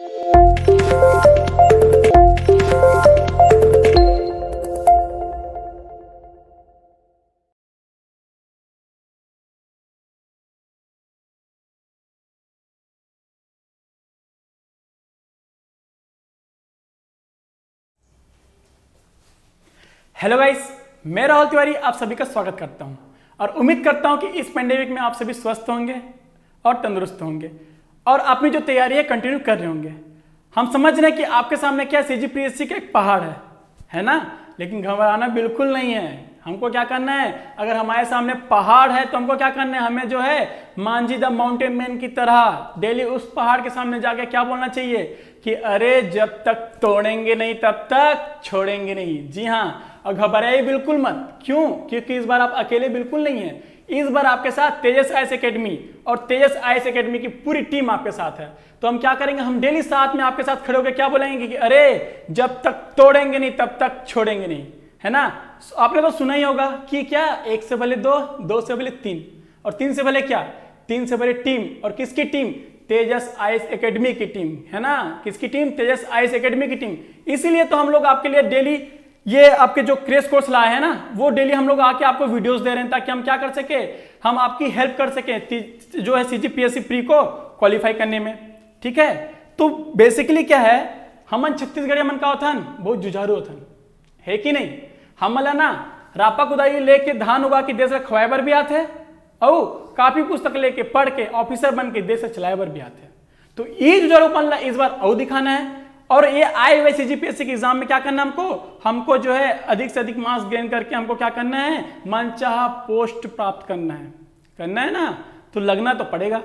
Hello guys, मैं राहुल तिवारी आप सभी का स्वागत करता हूं और उम्मीद करता हूं कि इस पेंडेमिक में आप सभी स्वस्थ होंगे और तंदुरुस्त होंगे और अपनी जो तैयारी है कंटिन्यू कर रहे होंगे। हम समझ रहे हैं कि आपके सामने क्या CGPSC का एक पहाड़ है ना, लेकिन घबराना बिल्कुल नहीं है। हमको क्या करना है, अगर हमारे सामने पहाड़ है तो हमको क्या करना है, हमें जो है मांझी द माउंटेन मैन की तरह डेली उस पहाड़ के सामने जाके क्या बोलना चाहिए कि अरे जब तक तोड़ेंगे नहीं तब तक छोड़ेंगे नहीं। जी हाँ, और घबराइए बिल्कुल मत। क्यों? क्योंकि इस बार आप अकेले बिल्कुल नहीं हैं। इस बार आपके साथ तेजस आईएएस एकेडमी और तेजस आईएएस एकेडमी की पूरी टीम आपके साथ है। तो हम क्या करेंगे, हम डेली साथ में आपके साथ खड़े होकर क्या बोलेंगे कि अरे जब तक तोड़ेंगे नहीं तब तक छोड़ेंगे नहीं, है ना। आपने तो सुना ही होगा कि क्या एक से भले दो, दो से भले तीन और तीन से भले क्या, तीन से भले टीम। और किसकी टीम? तेजस आईएएस एकेडमी की टीम, है ना। किसकी टीम? तेजस आईएएस एकेडमी की टीम। इसीलिए तो हम लोग आपके लिए डेली ये आपके जो क्रेश कोर्स लाए हैं ना, वो डेली हम लोग आके आपको वीडियोस दे रहे हैं ताकि हम क्या कर सके, हम आपकी हेल्प कर सके जो है CGPSC प्री को क्वालिफाई करने में। ठीक है, तो बेसिकली क्या है, हमन छत्तीसगढ़ी मन का होथन बहुत जुझारू होथन, है कि नहीं। हमला ना रापा कुदाई लेके धान उगा के देश खवाए बर भी आते और काफी पुस्तक लेके पढ़ के ऑफिसर बन के देश चलाए बर भी आते। तो ये जुझारूपन इस बार और दिखाना है और ये आए हुए CGPSC के एग्जाम में क्या करना हमको जो है अधिक से अधिक मार्क्स गेन करके हमको क्या करना है, मनचाहा पोस्ट प्राप्त करना है ना। तो लगना तो पड़ेगा,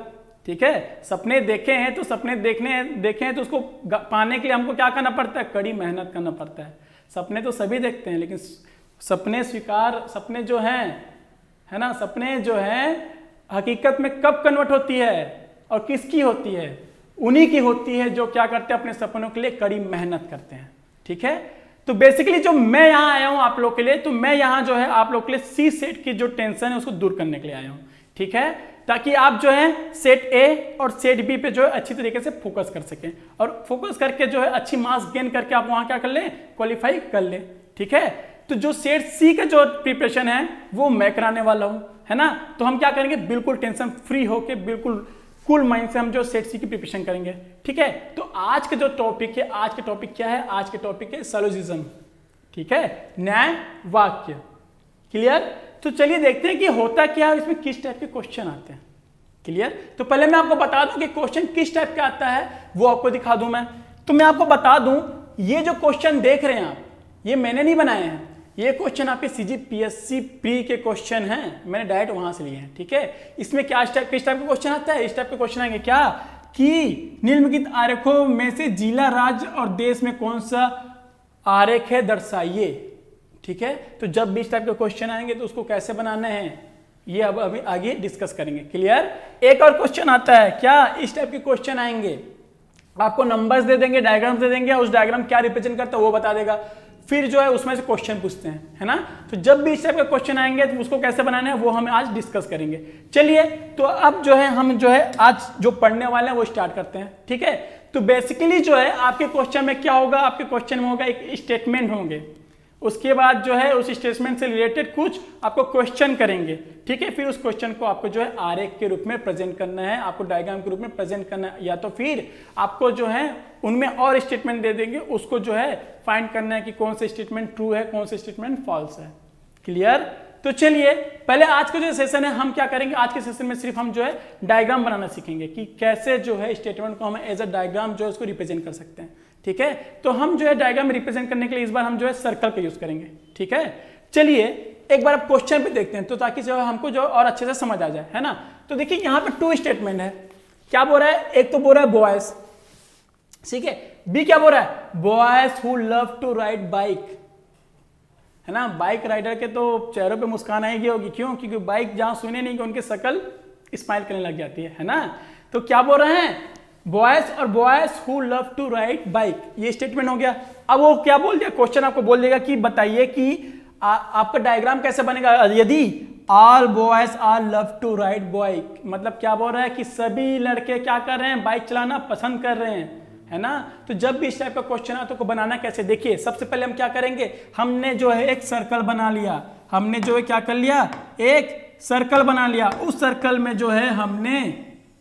ठीक है। सपने देखे हैं तो सपने देखे हैं तो उसको पाने के लिए हमको क्या करना पड़ता है, कड़ी मेहनत करना पड़ता है। सपने तो सभी देखते हैं, लेकिन सपने जो हैं, है ना, सपने जो हैं हकीकत में कब कन्वर्ट होती है और किसकी होती है? उन्हीं की होती है जो क्या करते हैं, अपने सपनों के लिए कड़ी मेहनत करते हैं। ठीक है, तो बेसिकली जो मैं यहाँ आया हूँ आप लोग के लिए, तो मैं यहाँ जो है आप लोग के लिए सी सेट की जो टेंशन है उसको दूर करने के लिए आया हूँ। ठीक है, ताकि आप जो है सेट ए और सेट बी पे जो है अच्छी तरीके से फोकस कर सकें और फोकस करके जो है अच्छी मार्क्स गेन करके आप वहाँ क्या कर लें, क्वालिफाई कर लें। ठीक है, तो जो सेट सी का जो प्रिपरेशन है वो मैं कराने वाला हूँ, है ना। तो हम क्या करेंगे, बिल्कुल टेंशन फ्री होके बिल्कुल कूल माइंड से हम जो सेट सी की प्रिपरेशन करेंगे। ठीक है, तो आज का जो टॉपिक है, आज के टॉपिक क्या है, आज के टॉपिक है सैलोजिज्म। ठीक है, न्याय वाक्य। क्लियर? तो चलिए देखते हैं कि होता क्या है, इसमें किस टाइप के क्वेश्चन आते हैं। क्लियर? तो पहले मैं आपको बता दूं कि क्वेश्चन किस टाइप का आता है, वो आपको दिखा दूं मैं। तो मैं आपको बता दूं, ये जो क्वेश्चन देख रहे हैं आप, ये मैंने नहीं बनाए हैं। ये क्वेश्चन आपके CGPSC प्री के क्वेश्चन हैं, मैंने डायरेक्ट वहां से लिए हैं। ठीक है, इसमें क्या किस टाइप का क्वेश्चन आता है, इस टाइप के क्वेश्चन आएंगे क्या कि निम्नलिखित आरेखों में से जिला, राज्य और देश में कौन सा आरेख है दर्शाइए। ठीक है, तो जब भी इस टाइप के क्वेश्चन आएंगे तो उसको कैसे बनाना है ये अब अभी आगे डिस्कस करेंगे। क्लियर? एक और क्वेश्चन आता है क्या, इस टाइप के क्वेश्चन आएंगे, आपको नंबर्स दे देंगे, डायग्राम्स दे देंगे, उस डायग्राम क्या रिप्रेजेंट करता है वो बता देगा, फिर जो है उसमें से क्वेश्चन पूछते हैं, है ना। तो जब भी इस टाइप का क्वेश्चन आएंगे तो उसको कैसे बनाना है वो हम आज डिस्कस करेंगे। चलिए, तो अब जो है हम जो है आज जो पढ़ने वाले हैं वो स्टार्ट करते हैं। ठीक है, तो बेसिकली जो है आपके क्वेश्चन में क्या होगा, आपके क्वेश्चन में होगा एक स्टेटमेंट होंगे, उसके बाद जो है उस स्टेटमेंट से रिलेटेड कुछ आपको क्वेश्चन करेंगे। ठीक है, फिर उस क्वेश्चन को आपको जो है आरेख के रूप में प्रेजेंट करना है, आपको डायग्राम के रूप में प्रेजेंट करना है, या तो फिर आपको जो है उनमें और स्टेटमेंट दे देंगे, उसको जो है फाइंड करना है कि कौन सा स्टेटमेंट ट्रू है, कौन सा स्टेटमेंट फॉल्स है। क्लियर? तो चलिए पहले आज का जो सेशन है हम क्या करेंगे, आज के सेशन में सिर्फ हम जो है डायग्राम बनाना सीखेंगे कि कैसे जो है स्टेटमेंट को हम एज अ डायग्राम जो है उसको रिप्रेजेंट कर सकते हैं। ठीक है, तो हम जो है डायग्राम रिप्रेजेंट करने के लिए इस बार हम जो है सर्कल का यूज करेंगे। ठीक है, चलिए एक बार आप क्वेश्चन पे देखते हैं तो ताकि जो है हमको जो और अच्छे से समझ आ जाए, है ना। तो देखिए यहाँ पे टू स्टेटमेंट है, क्या बोल रहा है, एक तो बोल रहा है बॉयज, ठीक है, बी क्या बोल रहा है, boys who love to ride bike, है ना। बाइक राइडर के तो चेहरों पे मुस्कान आएगी होगी, क्यों, क्योंकि बाइक जहां सुने नहीं कि उनकी शक्ल स्माइल करने लग जाती है ना। तो क्या बोल रहे हैं, बॉयज और boys who love to ride bike, ये स्टेटमेंट हो गया। अब वो क्या बोल दिया, क्वेश्चन आपको बोल देगा कि बताइए कि आपका डायग्राम कैसे बनेगा यदि all boys are love to ride bike, मतलब क्या बोल रहा है कि सभी लड़के क्या कर रहे हैं, बाइक चलाना पसंद कर रहे हैं। है ना। तो जब भी इस टाइप का क्वेश्चन है तो बनाना कैसे, देखिए सबसे पहले हम क्या करेंगे, हमने जो है एक सर्कल बना लिया, हमने जो है क्या कर लिया, एक सर्कल बना लिया। उस सर्कल में जो है हमने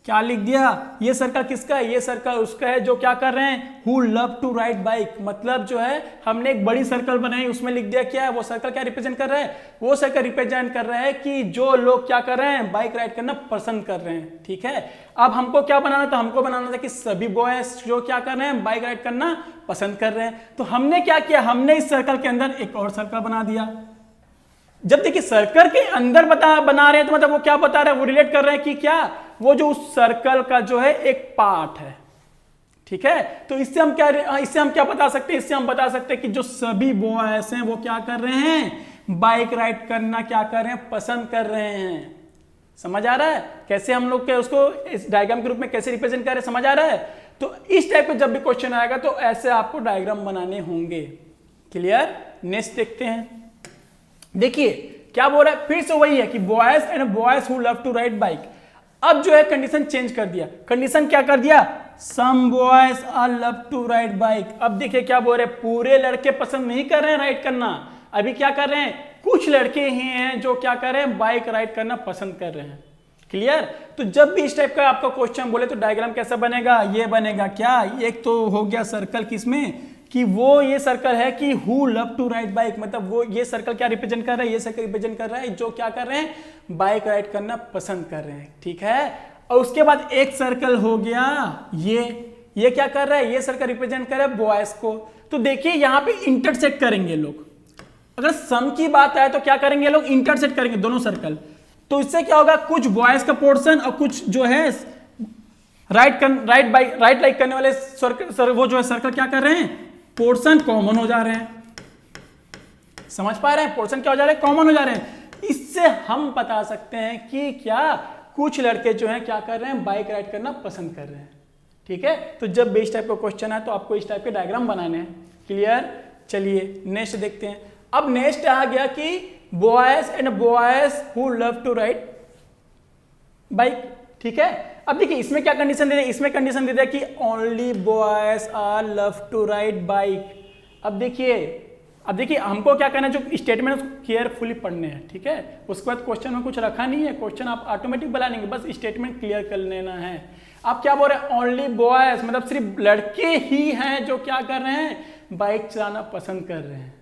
क्या लिख दिया, ये सर्कल किसका है, ये सर्कल उसका है जो क्या कर रहे हैं, who love to ride bike. मतलब जो है हमने एक बड़ी सर्कल बनाई, उसमें लिख दिया क्या है, वो सर्कल क्या रिप्रेजेंट कर रहा है, वो सर्कल रिप्रेजेंट कर रहा है कि जो लोग क्या कर रहे हैं, बाइक राइड करना पसंद कर रहे हैं। ठीक है, अब हमको क्या बनाना था, हमको बनाना था कि सभी बॉयज जो क्या कर रहे हैं, बाइक राइड करना पसंद कर रहे हैं। तो हमने क्या किया, हमने इस सर्कल के अंदर एक और सर्कल बना दिया। जब देखिए सर्कल के अंदर बना रहे हैं तो मतलब वो क्या बता रहे हैं, वो रिलेट कर रहे हैं कि क्या, वो जो उस सर्कल का जो है एक पार्ट है। ठीक है, तो इससे हम क्या बता सकते हैं, इससे हम बता सकते हैं कि जो सभी बॉयज हैं वो क्या कर रहे हैं, बाइक राइड करना क्या कर रहे हैं, पसंद कर रहे हैं। समझ आ रहा है कैसे हम लोग उसको इस डायग्राम के रूप में कैसे रिप्रेजेंट कर रहे हैं, समझ आ रहा है। तो इस टाइप का जब भी क्वेश्चन आएगा तो ऐसे आपको डायग्राम बनाने होंगे। क्लियर, नेक्स्ट देखते हैं। देखिए क्या बोल रहा है, फिर से वही है कि boys and boys who love to ride bike. अब जो है कंडीशन चेंज कर दिया, कंडीशन क्या कर दिया, some boys are love to ride bike. अब देखिए क्या बोल रहे हैं, पूरे लड़के पसंद नहीं कर रहे हैं राइड करना, अभी क्या कर रहे हैं, कुछ लड़के ही हैं जो क्या कर रहे हैं, बाइक राइड करना पसंद कर रहे हैं। क्लियर, तो जब भी इस टाइप का आपका क्वेश्चन बोले तो डायग्राम कैसा बनेगा, ये बनेगा क्या, एक तो हो गया सर्कल किसमें, कि वो ये सर्कल है कि who love to ride bike, मतलब वो ये सर्कल क्या रिप्रेजेंट कर रहा है, ये सर्कल रिप्रेजेंट कर रहा है जो क्या कर रहे हैं, बाइक राइड करना पसंद कर रहे हैं। ठीक है, और उसके बाद एक सर्कल हो गया ये क्या कर रहा है, ये सर्कल रिप्रेजेंट कर रहा है बॉयज को। तो देखिए यहां पे इंटरसेक्ट करेंगे लोग, अगर सम की बात आए तो क्या करेंगे लोग, इंटरसेक्ट करेंगे दोनों सर्कल। तो इससे क्या होगा, कुछ बॉयज का पोर्शन और कुछ जो है राइट लाइक करने वाले सर्कल, वो जो है सर्कल क्या कर रहे हैं, पोर्शन कॉमन हो जा रहे हैं। समझ पा रहे हैं, पोर्शन क्या हो जा रहे हैं, कॉमन हो जा रहे हैं। इससे हम बता सकते हैं कि क्या कुछ लड़के जो हैं क्या कर रहे हैं, बाइक राइड करना पसंद कर रहे हैं। ठीक है, तो जब भी इस टाइप का क्वेश्चन है तो आपको इस टाइप के डायग्राम बनाने हैं। क्लियर, चलिए नेक्स्ट देखते हैं। अब नेक्स्ट आ गया कि boys and boys who love to ride bike. ठीक है, अब देखिए इसमें क्या कंडीशन दे दिया, इसमें कंडीशन दे दिया कि only boys are love to ride bike. अब देखिए हमको क्या करना है, जो स्टेटमेंट उसको केयरफुली पढ़ने हैं। ठीक है, उसके बाद क्वेश्चन में कुछ रखा नहीं है, क्वेश्चन आप ऑटोमेटिक बना लेंगे, बस स्टेटमेंट क्लियर कर लेना है। आप क्या बोल रहे हैं, ओनली बॉयज मतलब सिर्फ लड़के ही हैं जो क्या कर रहे हैं, बाइक चलाना पसंद कर रहे हैं।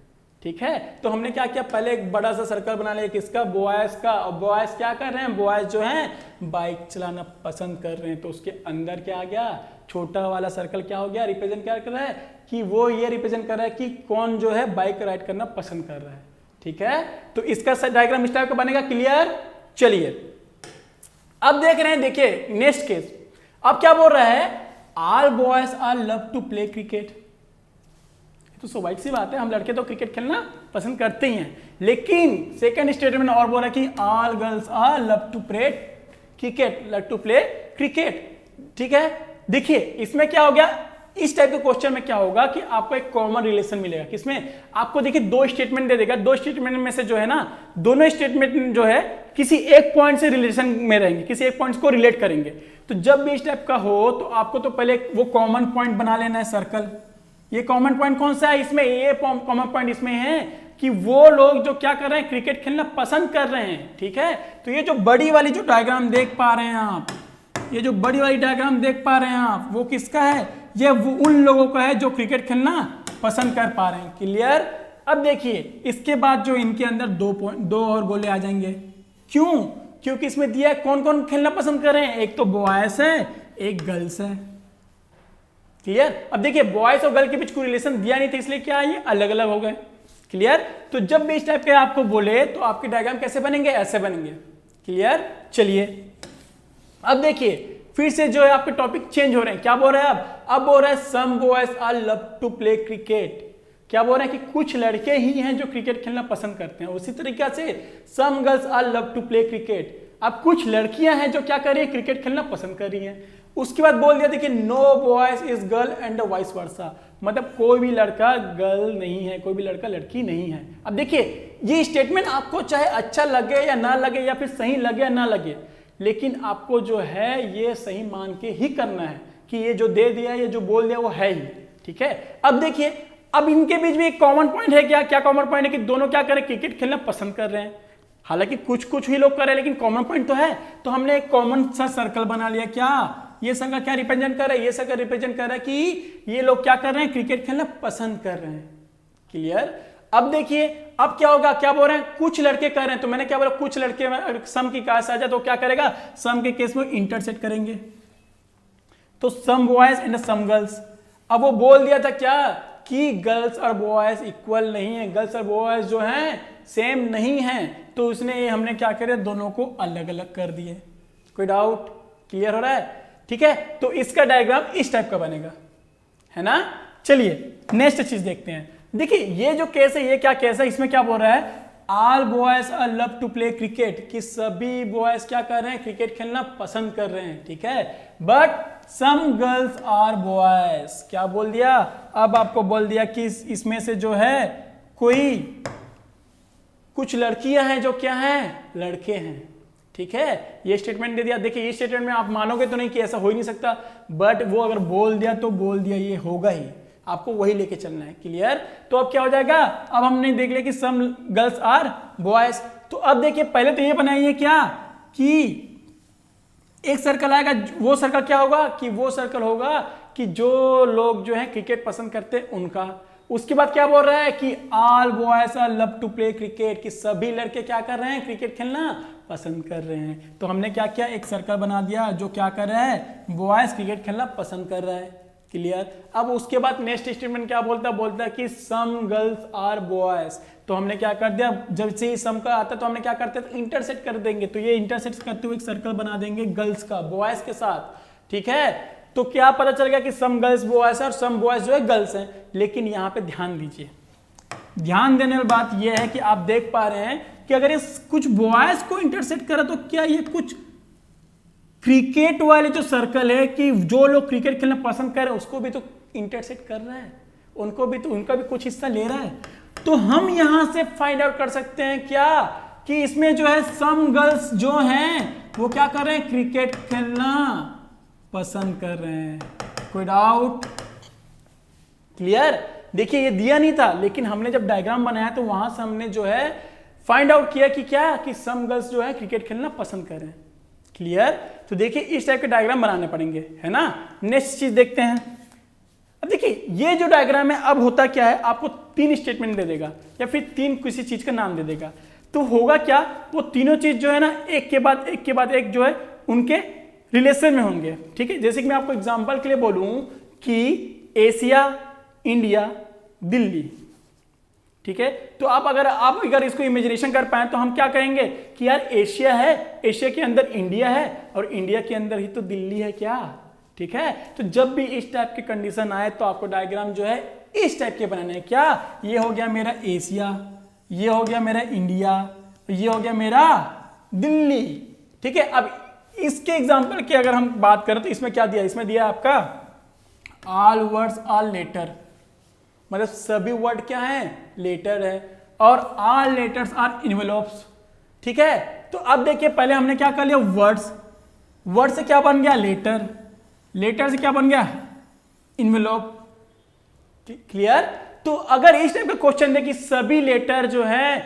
ठीक है, तो हमने क्या किया, पहले एक बड़ा सा सर्कल बना लिया किसका, बॉयज का। और बॉयज क्या कर रहे हैं, बॉयज जो हैं बाइक चलाना पसंद कर रहे हैं। तो उसके अंदर क्या आ गया, छोटा वाला सर्कल क्या हो गया, रिप्रेजेंट क्या कर रहा है, कि वो ये रिप्रेजेंट कर रहा है कि कौन जो है बाइक राइड करना पसंद कर रहा है। ठीक है, तो इसका डायग्राम इस टाइप का बनेगा। क्लियर, चलिए अब देख रहे हैं, देखिए नेक्स्ट केस। अब क्या बोल रहा है, all boys are love to play cricket. तो स्वाभाविक सी बात है, हम लड़के तो क्रिकेट खेलना पसंद करते ही हैं, लेकिन सेकंड स्टेटमेंट और बोला कि all girls are love to play cricket. ठीक है, देखिए इसमें क्या हो गया, इस टाइप के क्वेश्चन में क्या होगा कि आपको एक कॉमन रिलेशन मिलेगा। किसमें, आपको देखिए दो स्टेटमेंट दे देगा, दो स्टेटमेंट में से जो है ना, दोनों स्टेटमेंट जो है किसी एक पॉइंट से रिलेशन में रहेंगे, किसी एक पॉइंट को रिलेट करेंगे। तो जब भी इस टाइप का हो तो आपको तो पहले वो कॉमन पॉइंट बना लेना है सर्कल। ये कॉमन पॉइंट कौन सा है इसमें, ये कॉमन पॉइंट इसमें है कि वो लोग जो क्या कर रहे हैं, क्रिकेट खेलना पसंद कर रहे हैं। ठीक है, तो ये जो बड़ी वाली जो डायग्राम देख पा रहे हैं आप, ये जो बड़ी वाली डायग्राम देख पा रहे हैं आप, वो किसका है, ये वो उन लोगों का है जो क्रिकेट खेलना पसंद कर पा रहे हैं। क्लियर, अब देखिए इसके बाद जो इनके अंदर दो और गोले आ जाएंगे। क्यों, क्योंकि इसमें दिया है कौन कौन खेलना पसंद कर रहे हैं, एक तो बॉयज है, एक गर्ल्स है। क्लियर, अब देखिए बॉयज और गर्ल के बीच कोई रिलेशन दिया नहीं था, इसलिए क्या है, ये अलग अलग हो गए। क्लियर, तो जब भी इस टाइप के आपको बोले तो आपके डायग्राम कैसे बनेंगे, ऐसे बनेंगे। क्लियर, चलिए अब देखिए फिर से जो है आपके टॉपिक चेंज हो रहे हैं। क्या बोल रहे हैं अब बोल रहे हैं some boys are love to play cricket. क्या बोल रहे हैं कि कुछ लड़के ही हैं जो क्रिकेट खेलना पसंद करते हैं। उसी तरीके से some girls are love to play cricket, अब कुछ लड़कियां हैं जो क्या कर रही है, क्रिकेट खेलना पसंद कर रही हैं। उसके बाद बोल दिया देखिए no boys is girl and vice versa, मतलब कोई भी लड़का गर्ल नहीं है, कोई भी लड़का लड़की नहीं है। अब देखिए ये स्टेटमेंट आपको चाहे अच्छा लगे या ना लगे, या फिर सही लगे या ना लगे, लेकिन आपको जो है ये सही मान के ही करना है। कि ये जो दे दिया, ये जो बोल दिया वो है ही, ठीक है। अब देखिए, अब इनके बीच में एक कॉमन पॉइंट है क्या? क्या कॉमन पॉइंट है? कि दोनों क्या कर रहे हैं? क्रिकेट खेलना पसंद कर रहे हैं। हालांकि कुछ कुछ ही लोग कर रहे हैं, लेकिन कॉमन पॉइंट तो है। तो हमने एक कॉमन सा सर्कल बना लिया। क्या ये सर्कल क्या रिप्रेजेंट कर रहा है? ये सर्कल रिप्रेजेंट कर रहा है कि ये लोग क्या कर रहे हैं? क्रिकेट खेलना पसंद कर रहे हैं। क्लियर? अब देखिए, अब क्या होगा? क्या बोल रहे हैं? कुछ लड़के कर रहे हैं। तो मैंने क्या बोला? कुछ लड़के में सम की क्लास आ जाए तो क्या करेगा? सम के केस में इंटरसेक्ट करेंगे, तो some boys and some girls. अब वो बोल दिया था क्या कि गर्ल्स और बॉयज इक्वल नहीं है, गर्ल्स और बॉयज जो हैं सेम नहीं है। तो उसने हमने क्या करे? दोनों को अलग अलग कर दिए। कोई डाउट? क्लियर हो रहा है? ठीक है, तो इसका डायग्राम इस टाइप का बनेगा, है ना। चलिए नेक्स्ट चीज देखते हैं। देखिए ये जो केस है, ये क्या केस है? इसमें क्या बोल रहा है? All boys are love to play cricket, कि सभी बॉयज क्या कर रहे हैं? क्रिकेट खेलना पसंद कर रहे हैं, ठीक है। But some girls are boys, क्या बोल दिया? अब आपको बोल दिया कि इसमें से जो है कोई कुछ लड़कियां हैं जो क्या हैं? लड़के हैं, ठीक है। ये स्टेटमेंट दे दिया। देखिए ये स्टेटमेंट में आप मानोगे तो नहीं कि ऐसा हो ही नहीं सकता, बट वो अगर बोल दिया तो बोल दिया, ये होगा ही, आपको वही लेके चलना है। क्लियर? तो अब क्या हो जाएगा? अब हमने देख लिया कि सम गर्ल्स आर बॉयज। तो अब देखिए, पहले तो ये बनाइए क्या कि एक सर्कल आएगा। वो सर्कल क्या होगा? कि वो सर्कल होगा कि जो लोग जो है क्रिकेट पसंद करते हैं उनका। उसके बाद क्या बोल रहा है? कि all boys are love to play cricket, कि सभी लड़के क्या कर रहे हैं? क्रिकेट खेलना पसंद कर रहे हैं। तो हमने क्या किया? एक सर्कल बना दिया जो क्या कर रहा है? बॉयज क्रिकेट खेलना पसंद कर रहा है। क्लियर? अब उसके बाद नेक्स्ट स्टेटमेंट क्या बोलता है? बोलता है कि सम गर्ल्स आर बॉयज। तो हमने क्या कर दिया? जब से ही सम का आता है तो हमने क्या करते हैं? इंटरसेक्ट कर देंगे। तो ये इंटरसेक्ट करते हुए एक सर्कल बना देंगे गर्ल्स का बॉयज के साथ, ठीक है। तो क्या पता चल गया कि सम गर्ल्स बॉयज और सम बॉयज जो है गर्ल्स हैं। लेकिन यहां पे ध्यान दीजिए, ध्यान देने वाली बात यह है कि आप देख पा रहे हैं कि अगर इस कुछ बॉयज को इंटरसेक्ट करा तो क्या ये कुछ क्रिकेट वाले जो सर्कल है कि जो लोग क्रिकेट खेलना पसंद कर रहे हैं उसको भी तो इंटरसेक्ट कर रहा है, उनको भी तो, उनका भी कुछ हिस्सा ले रहा है। तो हम यहां से फाइंड आउट कर सकते हैं क्या कि इसमें जो है सम गर्ल्स जो हैं वो क्या कर रहे हैं? क्रिकेट खेलना पसंद कर रहे हैं। कोई डाउट? क्लियर? देखिए ये दिया नहीं था, लेकिन हमने जब डायग्राम बनाया तो वहां से हमने जो है फाइंड आउट किया कि क्या कि सम गर्ल्स जो है क्रिकेट खेलना पसंद कर रहे हैं। क्लियर? तो देखिए इस टाइप के डायग्राम बनाने पड़ेंगे, है ना। नेक्स्ट चीज देखते हैं। अब देखिए ये जो डायग्राम है, अब होता क्या है? आपको 3 स्टेटमेंट दे देगा या फिर 3 किसी चीज का नाम दे देगा। तो होगा क्या? वो तीनों चीज जो है ना एक के बाद एक के बाद एक जो है उनके रिलेशन में होंगे, ठीक है। जैसे कि मैं आपको एग्जांपल के लिए बोलूं कि एशिया, इंडिया, दिल्ली, ठीक है। तो आप अगर इसको इमेजिनेशन कर पाए तो हम क्या कहेंगे कि यार एशिया है, एशिया के अंदर इंडिया है और इंडिया के अंदर ही तो दिल्ली है, क्या? ठीक है। तो जब भी इस टाइप के कंडीशन आए तो आपको डायग्राम जो है इस टाइप के बनाने हैं। क्या? ये हो गया मेरा एशिया, ये हो गया मेरा इंडिया, ये हो गया मेरा दिल्ली, ठीक है। अब इसके एग्जाम्पल की अगर हम बात करें तो इसमें क्या दिया? इसमें दिया आपका ऑल वर्ड्स आर लेटर, मतलब सभी वर्ड क्या है? लेटर है। और ऑल लेटर्स आर इन्वेलप्स, ठीक है। तो अब देखिए पहले हमने क्या कर लिया? वर्ड्स, वर्ड से क्या बन गया? लेटर, लेटर से क्या बन गया? इन्वेलप। क्लियर? तो अगर इस टाइप का क्वेश्चन दे कि सभी लेटर जो है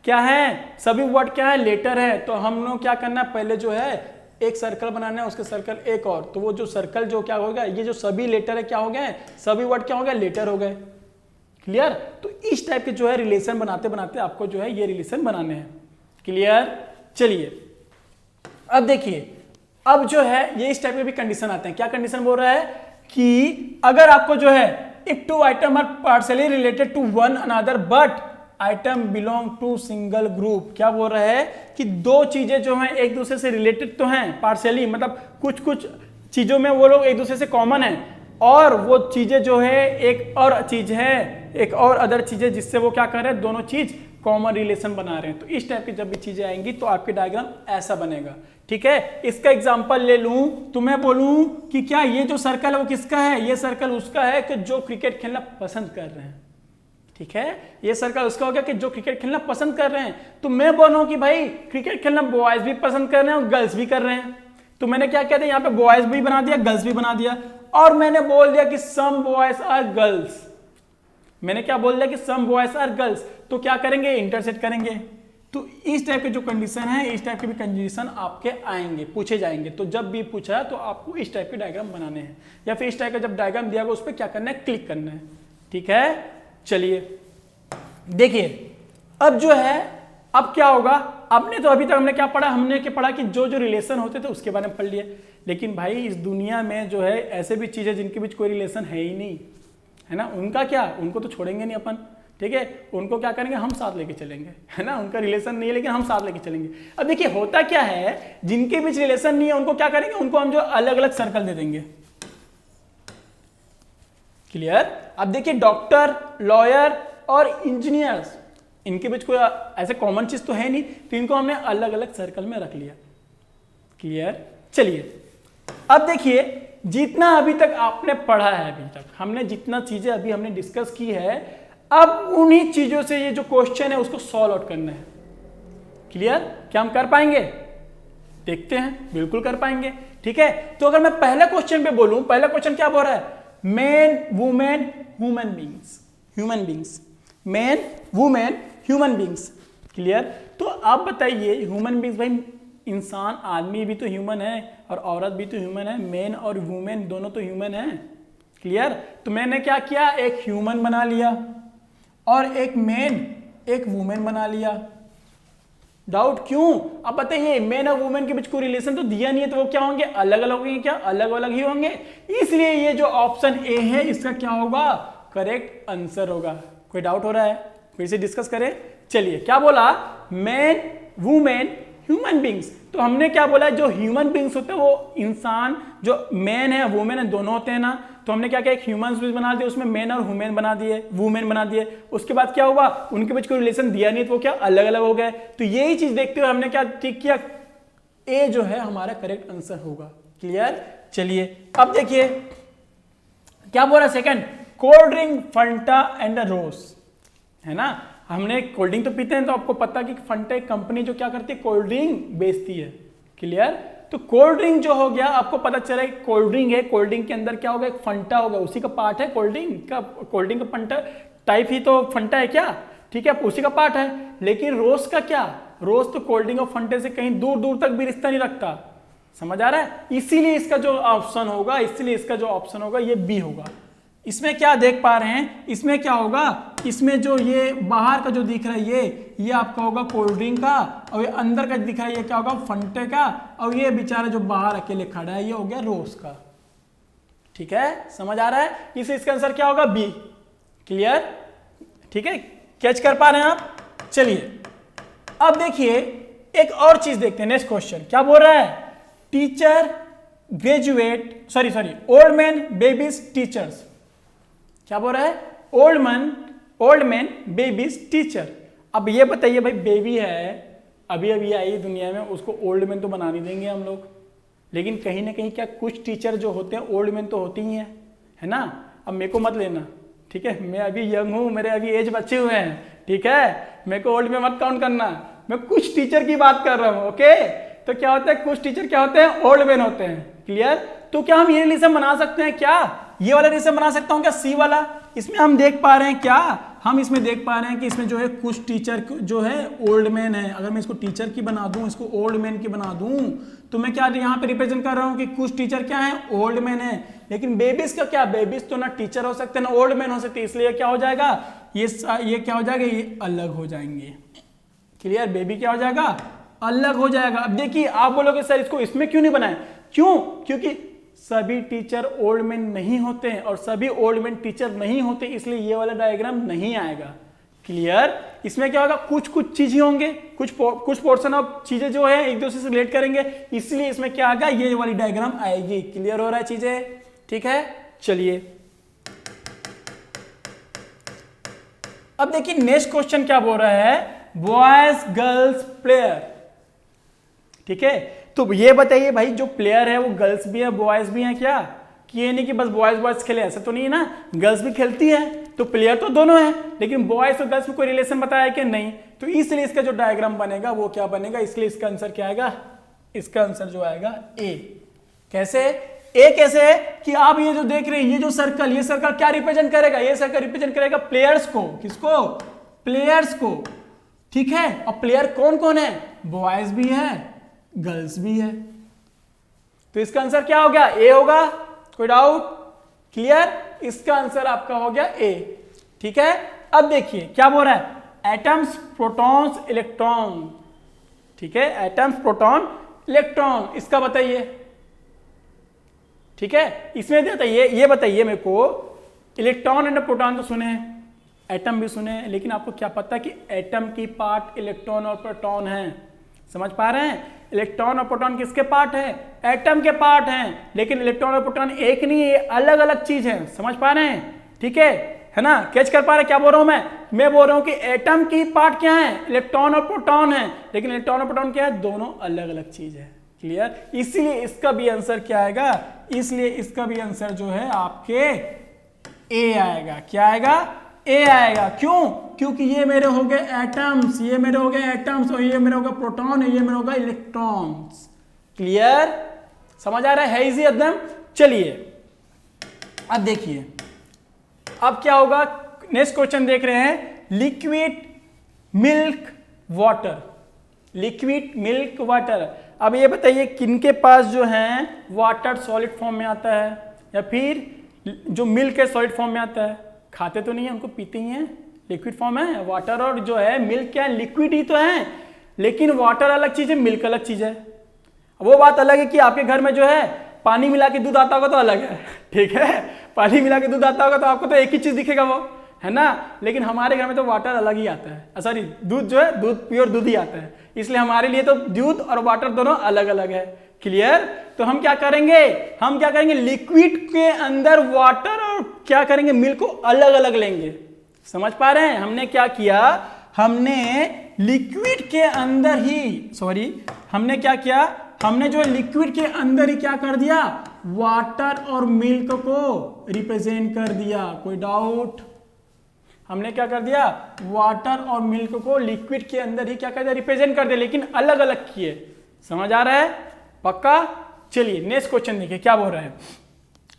क्या है? सभी वर्ड क्या है? लेटर है। तो हम लोग क्या करना है? पहले जो है एक सर्कल बनाना है, उसके सर्कल एक और, तो वो जो सर्कल जो क्या हो गया? ये जो सभी लेटर है क्या हो गए? सभी वर्ड क्या हो गए? लेटर हो गए। क्लियर? तो इस टाइप के जो है रिलेशन बनाते बनाते आपको जो है ये रिलेशन बनाने हैं। क्लियर? चलिए अब देखिए, अब जो है ये इस टाइप के भी कंडीशन आते हैं। क्या कंडीशन बोल रहा है? कि अगर आपको जो है if two item are partially related to one another but item belong to single group. क्या बोल रहा है? कि दो चीजें जो हैं एक दूसरे से रिलेटेड तो हैं पार्शियली, मतलब कुछ कुछ चीजों में वो लोग एक दूसरे से कॉमन है, और वो चीजें जो है एक और चीज है, एक और अदर चीज है जिससे वो क्या कर रहे हैं? दोनों चीज कॉमन रिलेशन बना रहे हैं। तो इस टाइप की जब भी चीजें आएंगी तो आपके डायग्राम ऐसा बनेगा, ठीक है। इसका एग्जांपल ले लूं तो मैं बोलूं कि क्या ये जो सर्कल है वो किसका है? ये सर्कल उसका है कि जो क्रिकेट खेलना पसंद कर रहे हैं, ठीक है। ये सर्कल उसका हो गया कि जो क्रिकेट खेलना पसंद कर रहे हैं। तो मैं बोल रहा हूं कि भाई क्रिकेट खेलना बॉयज भी पसंद कर रहे हैं और गर्ल्स भी कर रहे हैं। तो मैंने क्या कहते हैं यहाँ पे बॉयज भी बना दिया, गर्ल्स भी बना दिया। और मैंने बोल दिया कि सम बॉयज आर गर्ल्स, मैंने क्या बोल दिया कि सम बॉयज आर गर्ल्स, तो क्या करेंगे, इंटरसेक्ट करेंगे। तो इस टाइप के जो कंडीशन है, इस टाइप के भी कंडीशन आपके आएंगे, पूछे जाएंगे। तो जब भी पूछा है तो आपको इस टाइप के डायग्राम बनाने हैं, या फिर इस टाइप का जब डायग्राम दिया गया उस पर क्या करना है, क्लिक करना है। ठीक है, चलिए देखिए अब जो है, अब क्या होगा, आपने तो अभी तक हमने क्या पढ़ा, हमने क्या पढ़ा कि जो जो रिलेशन होते थे उसके बारे में पढ़ लिए। लेकिन भाई इस दुनिया में जो है ऐसे भी चीजें जिनके बीच कोई रिलेशन है ही नहीं, है ना, उनका क्या, उनको तो छोड़ेंगे नहीं अपन। ठीक है, उनको क्या करेंगे, हम साथ लेके चलेंगे, है ना, उनका रिलेशन नहीं है लेकिन हम साथ लेके चलेंगे। अब देखिए होता क्या है, जिनके बीच रिलेशन नहीं है उनको क्या करेंगे, उनको हम जो अलग अलग सर्कल दे देंगे। क्लियर। अब देखिए डॉक्टर, लॉयर और इंजीनियर्स, इनके बीच कोई ऐसे कॉमन चीज तो है नहीं, तो इनको हमने अलग अलग सर्कल में रख लिया। क्लियर। चलिए अब देखिए जितना अभी तक आपने पढ़ा है, अभी तक हमने जितना चीजें अभी हमने डिस्कस की है, अब उन्हीं चीजों से ये जो क्वेश्चन है उसको सॉल्व आउट करना है। क्लियर। क्या हम कर पाएंगे, देखते हैं, बिल्कुल कर पाएंगे। ठीक है, तो अगर मैं पहले क्वेश्चन पे बोलूं, पहला क्वेश्चन क्या बोल रहा है, man women human beings, human beings, man women human beings. Clear. तो आप बताइए ह्यूमन बींग्स, भाई इंसान, आदमी भी तो ह्यूमन है और औरत भी तो ह्यूमन है, मैन और वुमेन दोनों तो ह्यूमन है। क्लियर। तो मैंने क्या किया, एक ह्यूमन बना लिया और एक मैन, एक वुमेन बना लिया। डाउट क्यों, अब बताइए मैन और वुमेन के बीच कोई रिलेशन तो दिया नहीं है, तो वो क्या होंगे, अलग अलग होंगे, क्या अलग अलग ही होंगे। इसलिए ये जो ऑप्शन ए है इसका क्या होगा, करेक्ट आंसर होगा। कोई डाउट हो रहा है, फिर से डिस्कस करें। चलिए क्या बोला, मैन वुमेन ह्यूमन बींग्स, तो हमने क्या बोला, जो ह्यूमन बींग्स होते हैं वो इंसान, जो मैन है वुमेन है दोनों होते हैं ना, तो हमने क्या किया, एक ह्यूमन बींग्स बना दिए, उसमें मैन और वुमेन बना दिए, वुमेन बना दिए। उसके बाद क्या हुआ, उनके बीच कोई रिलेशन दिया नहीं तो वो क्या अलग अलग हो गए। तो यही चीज देखते हुए हमने क्या ठीक किया, ए जो है हमारा करेक्ट आंसर होगा। क्लियर। चलिए अब देखिए क्या बोल रहा है, second, cold drink, Fanta and rose, है ना, हमने कोल्ड ड्रिंक तो पीते हैं, तो आपको पता कि फंटा एक कंपनी जो क्या करती है, कोल्ड ड्रिंक बेचती है। क्लियर। तो कोल्ड ड्रिंक जो हो गया, आपको पता चला कि कोल्ड ड्रिंक है, कोल्ड ड्रिंक के अंदर क्या होगा, एक फंटा होगा, उसी का पार्ट है कोल्ड ड्रिंक का, कोल्ड ड्रिंक का फंटा टाइप ही तो फंटा है क्या, ठीक है, उसी का पार्ट है। लेकिन रोज का क्या, रोज तो कोल्ड ड्रिंक और फंटे से कहीं दूर दूर तक भी रिश्ता नहीं रखता, समझ आ रहा है। इसीलिए इसका जो ऑप्शन होगा, इसीलिए इसका जो ऑप्शन होगा ये बी होगा। इसमें क्या देख पा रहे हैं, इसमें क्या होगा, इसमें जो ये बाहर का जो दिख रहा है ये आपका होगा कोल्ड ड्रिंक का, और ये अंदर का दिख रहा है ये क्या होगा, फंटे का, और ये बेचारा जो बाहर अकेले खड़ा है ये हो गया रोज का। ठीक है, समझ आ रहा है, इसलिए इसका आंसर क्या होगा, बी। क्लियर। ठीक है, कैच कर पा रहे हैं आप। चलिए अब देखिए एक और चीज देखते हैं, नेक्स्ट क्वेश्चन क्या बोल रहा है, teacher graduate, sorry old man babies teachers, क्या बोल रहा है, ओल्ड मैन बेबीज टीचर। अब ये बताइए भाई, बेबी है अभी अभी आई दुनिया में, उसको ओल्ड मैन तो बना नहीं देंगे हम लोग, लेकिन कहीं ना कहीं क्या कुछ टीचर जो होते हैं ओल्ड मैन तो होती ही हैं, है ना। अब मेरे को मत लेना, ठीक है, मैं अभी यंग हूं, मेरे अभी एज बच्चे हुए हैं, ठीक है, मेरे को ओल्ड में मत काउंट करना, मैं कुछ टीचर की बात कर रहा हूं। ओके, तो क्या होता है, कुछ टीचर क्या होते हैं, ओल्ड मैन होते हैं। क्लियर। तो क्या हम ये रिलेशन बना सकते हैं, क्या ये वाला रिलेशन बना सकता हूं क्या, सी वाला। इसमें हम देख पा रहे हैं क्या, हम इसमें देख पा रहे हैं कि इसमें जो है कुछ टीचर जो है ओल्ड मैन है। अगर मैं इसको टीचर की बना दूं, इसको ओल्ड मैन की बना दूं, तो मैं क्या यहाँ पे रिप्रेजेंट कर रहा हूँ कि कुछ टीचर क्या है, ओल्ड मैन है। लेकिन बेबीज का क्या, बेबीज तो ना टीचर हो सकते ना ओल्ड मैन हो सकते, इसलिए क्या हो जाएगा, ये क्या हो जाएगा, ये अलग हो जाएंगे। क्लियर। बेबी क्या हो जाएगा, अलग हो जाएगा। अब देखिए आप बोलोगे सर इसको इसमें क्यों नहीं बनाए, क्यों, क्योंकि सभी टीचर ओल्ड मैन नहीं होते हैं और सभी ओल्ड मैन टीचर नहीं होते, इसलिए ये वाला डायग्राम नहीं आएगा। क्लियर। इसमें क्या होगा, कुछ चीज ही होंगे, कुछ पोर्शन ऑफ चीजें जो है एक दूसरे से रिलेट करेंगे, इसलिए इसमें क्या आएगा, ये वाली डायग्राम आएगी। क्लियर हो रहा है चीजें, ठीक है। चलिए अब देखिए नेक्स्ट क्वेश्चन क्या बोल रहा है, बॉयज गर्ल्स प्लेयर। ठीक है, तो ये बताइए भाई जो प्लेयर है वो गर्ल्स भी है बॉयज भी हैं क्या, कि ये नहीं कि बस बॉयज खेले, ऐसा तो नहीं है ना, गर्ल्स भी खेलती है, तो प्लेयर तो दोनों है, लेकिन बॉयज और गर्ल्स में कोई रिलेशन बताया कि नहीं, तो इसलिए इसका जो डायग्राम बनेगा वो क्या बनेगा, इसलिए इसका आंसर क्या आएगा, इसका आंसर जो आएगा ए। कैसे, ए कैसे है कि आप ये जो देख रहे हैं, ये जो सर्कल, ये सर्कल क्या रिप्रेजेंट करेगा? ये सर्कल रिप्रेजेंट करेगा प्लेयर्स को। किसको? प्लेयर्स को। ठीक है, और प्लेयर कौन कौन है? बॉयज भी है, गर्ल्स भी है। तो इसका आंसर क्या हो गया? ए होगा। कोई डाउट? क्लियर? इसका आंसर आपका हो गया ए। ठीक है, अब देखिए क्या बोल रहा है, एटम्स, प्रोटॉन्स, इलेक्ट्रॉन। ठीक है, एटम्स, प्रोटॉन, इलेक्ट्रॉन, इसका बताइए। ठीक है, इसमें बताइए, ये बताइए मेरे को, इलेक्ट्रॉन एंड प्रोटॉन तो सुने हैं, एटम भी सुने हैं, लेकिन आपको क्या पता कि एटम की पार्ट इलेक्ट्रॉन और प्रोटॉन है? समझ पा रहे हैं? इलेक्ट्रॉन और प्रोटॉन किसके पार्ट है? एटम के पार्ट हैं। लेकिन इलेक्ट्रॉन और प्रोटॉन एक नहीं है, अलग अलग चीज है। समझ पा रहे हैं? ठीक है ना? कैच कर पा रहे हैं क्या बोल रहा हूं मैं बोल रहा हूं कि एटम की पार्ट क्या है? इलेक्ट्रॉन और प्रोटॉन है। लेकिन इलेक्ट्रॉन और प्रोटॉन क्या है? दोनों अलग अलग चीज है। क्लियर? इसलिए इसका भी आंसर क्या आएगा? इसलिए इसका भी आंसर जो है आपके ए आएगा। क्या आएगा? ए आएगा। क्यों? क्योंकि ये मेरे हो गए एटम्स, ये मेरे हो गए एटम्स, और ये मेरे हो गए प्रोटॉन, ये मेरे हो गए इलेक्ट्रॉन्स। क्लियर? समझ आ रहा है इजी एकदम? चलिए अब देखिए, अब क्या होगा, नेक्स्ट क्वेश्चन देख रहे हैं, liquid milk water. Liquid milk water. अब ये बताइए किनके पास जो है वाटर सॉलिड फॉर्म में आता है, या फिर जो मिल्क है सॉलिड फॉर्म में आता है? खाते तो नहीं है, उनको पीते ही हैं, लिक्विड फॉर्म है। वाटर और जो है मिल्क क्या है? लिक्विड ही तो है। लेकिन वाटर अलग चीज है, मिल्क अलग चीज है। वो बात अलग है कि आपके घर में जो है पानी मिला के दूध आता होगा तो अलग है। ठीक है, पानी मिला के दूध आता होगा तो आपको तो एक ही चीज दिखेगा, वो है ना। लेकिन हमारे घर में तो वाटर अलग ही आता है, सॉरी दूध जो है, दूध प्योर दूध ही आता है। इसलिए हमारे लिए तो दूध और वाटर दोनों अलग अलग है। क्लियर? तो हम क्या करेंगे, लिक्विड के अंदर वाटर और क्या करेंगे, मिल्क को अलग अलग लेंगे। समझ पा रहे हैं? हमने क्या किया, हमने लिक्विड के अंदर ही, हमने क्या किया, हमने जो लिक्विड के अंदर ही क्या कर दिया, वाटर और मिल्क को रिप्रेजेंट कर दिया। कोई डाउट? हमने क्या कर दिया, वाटर और मिल्क को लिक्विड के अंदर ही क्या कर दिया, रिप्रेजेंट कर दिया, लेकिन अलग अलग किए। समझ आ रहा है? पक्का? चलिए नेक्स्ट क्वेश्चन देखिए क्या बोल रहा है,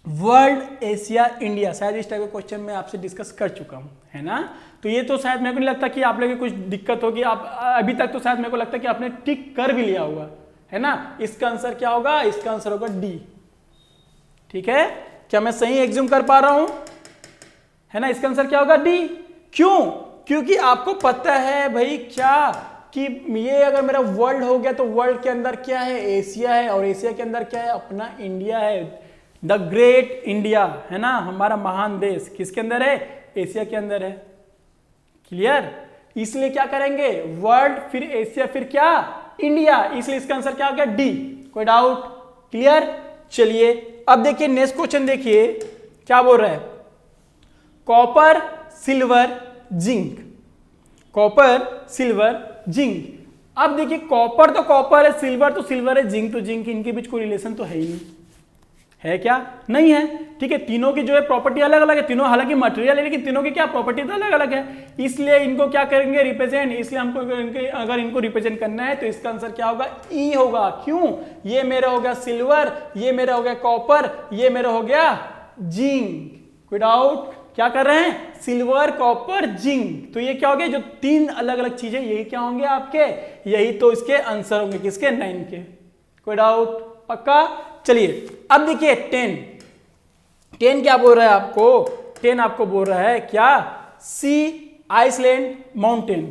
वर्ल्ड, एशिया, इंडिया। शायद इस टाइप के क्वेश्चन मैं आपसे डिस्कस कर चुका हूं, है ना। तो ये तो शायद मेरे को नहीं लगता कि आप लोगों को कुछ दिक्कत होगी। आप अभी तक तो शायद मेरे को लगता है कि आपने टिक कर भी लिया होगा, है ना। इसका आंसर क्या होगा? इसका आंसर होगा डी। ठीक है, क्या मैं सही एग्ज्यूम कर पा रहा हूं? है ना, इसका आंसर क्या होगा? डी। क्यों? क्योंकि आपको पता है भाई क्या कि ये अगर मेरा वर्ल्ड हो गया तो वर्ल्ड के अंदर क्या है, एशिया है, और एशिया के अंदर क्या है, अपना इंडिया है, द ग्रेट इंडिया, है ना, हमारा महान देश। किसके अंदर है? एशिया के अंदर है। क्लियर? इसलिए क्या करेंगे, वर्ल्ड, फिर एशिया, फिर क्या, इंडिया। इसलिए इसका आंसर क्या हो गया? डी। कोई डाउट? क्लियर? चलिए अब देखिए नेक्स्ट क्वेश्चन देखिए क्या बोल रहा है, copper, silver, zinc. Copper, silver, zinc. अब देखिए कॉपर तो कॉपर है, सिल्वर तो सिल्वर है, जिंक तो जिंक, इनके बीच कोई रिलेशन तो है ही नहीं, है क्या? नहीं है। ठीक है, तीनों की जो है प्रॉपर्टी अलग अलग है, तीनों हालांकि मटेरियल है, लेकिन तीनों की क्या प्रॉपर्टी तो अलग अलग है। इसलिए इनको क्या करेंगे, रिप्रेजेंट। इसलिए हमको अगर इनको रिप्रेजेंट करना है तो इसका आंसर क्या होगा? ई होगा। क्यों? ये मेरा हो गया सिल्वर, ये मेरा हो गया कॉपर, ये मेरा हो गया जिंक। कोई डाउट? क्या कर रहे हैं, सिल्वर, कॉपर, जिंक। तो ये क्या हो गया, जो तीन अलग अलग चीजें, यही क्या होंगे आपके, यही तो इसके आंसर होंगे, किसके, 9 के। कोई डाउट? पक्का? चलिए अब देखिए 10 क्या बोल रहा है आपको, 10 आपको बोल रहा है क्या, सी, आइसलैंड, माउंटेन।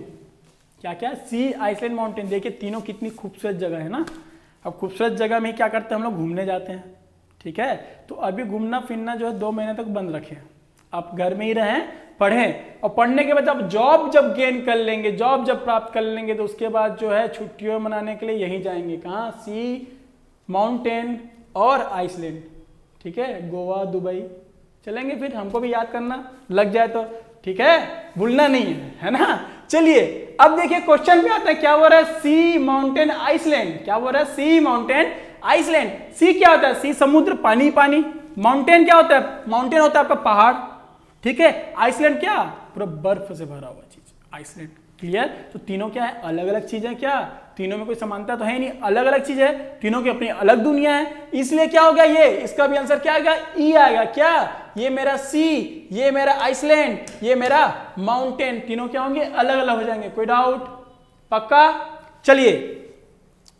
क्या क्या? C, island, mountain. देखिए तीनों कितनी खूबसूरत जगह है ना। अब खूबसूरत जगह में क्या करते हैं हम लोग, घूमने जाते हैं। ठीक है, तो अभी घूमना फिरना जो है 2 महीने तक बंद रखें, आप घर में ही रहें, पढ़ें, और पढ़ने के बाद आप जब गेन कर लेंगे, जॉब जब प्राप्त कर लेंगे, तो उसके बाद जो है छुट्टियों मनाने के लिए यहीं जाएंगे। कहाँ? सी, माउंटेन और आइसलैंड। ठीक है, गोवा, दुबई चलेंगे, फिर हमको भी याद करना लग जाए तो। ठीक है, भूलना नहीं है ना। चलिए अब देखिए क्वेश्चन पे आता है, क्या बोल रहा है, सी, माउंटेन, आइसलैंड। क्या बोल रहा है, सी, माउंटेन, आइसलैंड। सी क्या होता है? सी समुद्र, पानी पानी। माउंटेन क्या होता है? माउंटेन होता है आपका पहाड़। ठीक है, आइसलैंड क्या? पूरा बर्फ से भरा हुआ चीज, आइसलैंड। क्लियर? तो तीनों क्या है? अलग अलग चीजें। क्या तीनों में कोई समानता तो है नहीं, अलग अलग चीज है, तीनों की अपनी अलग दुनिया है। इसलिए क्या हो गया, ये इसका भी आंसर क्या आएगा? ई आएगा। क्या? ये मेरा सी, ये मेरा आइसलैंड, ये मेरा माउंटेन, तीनों क्या होंगे? अलग अलग हो जाएंगे। कोई डाउट? पक्का? चलिए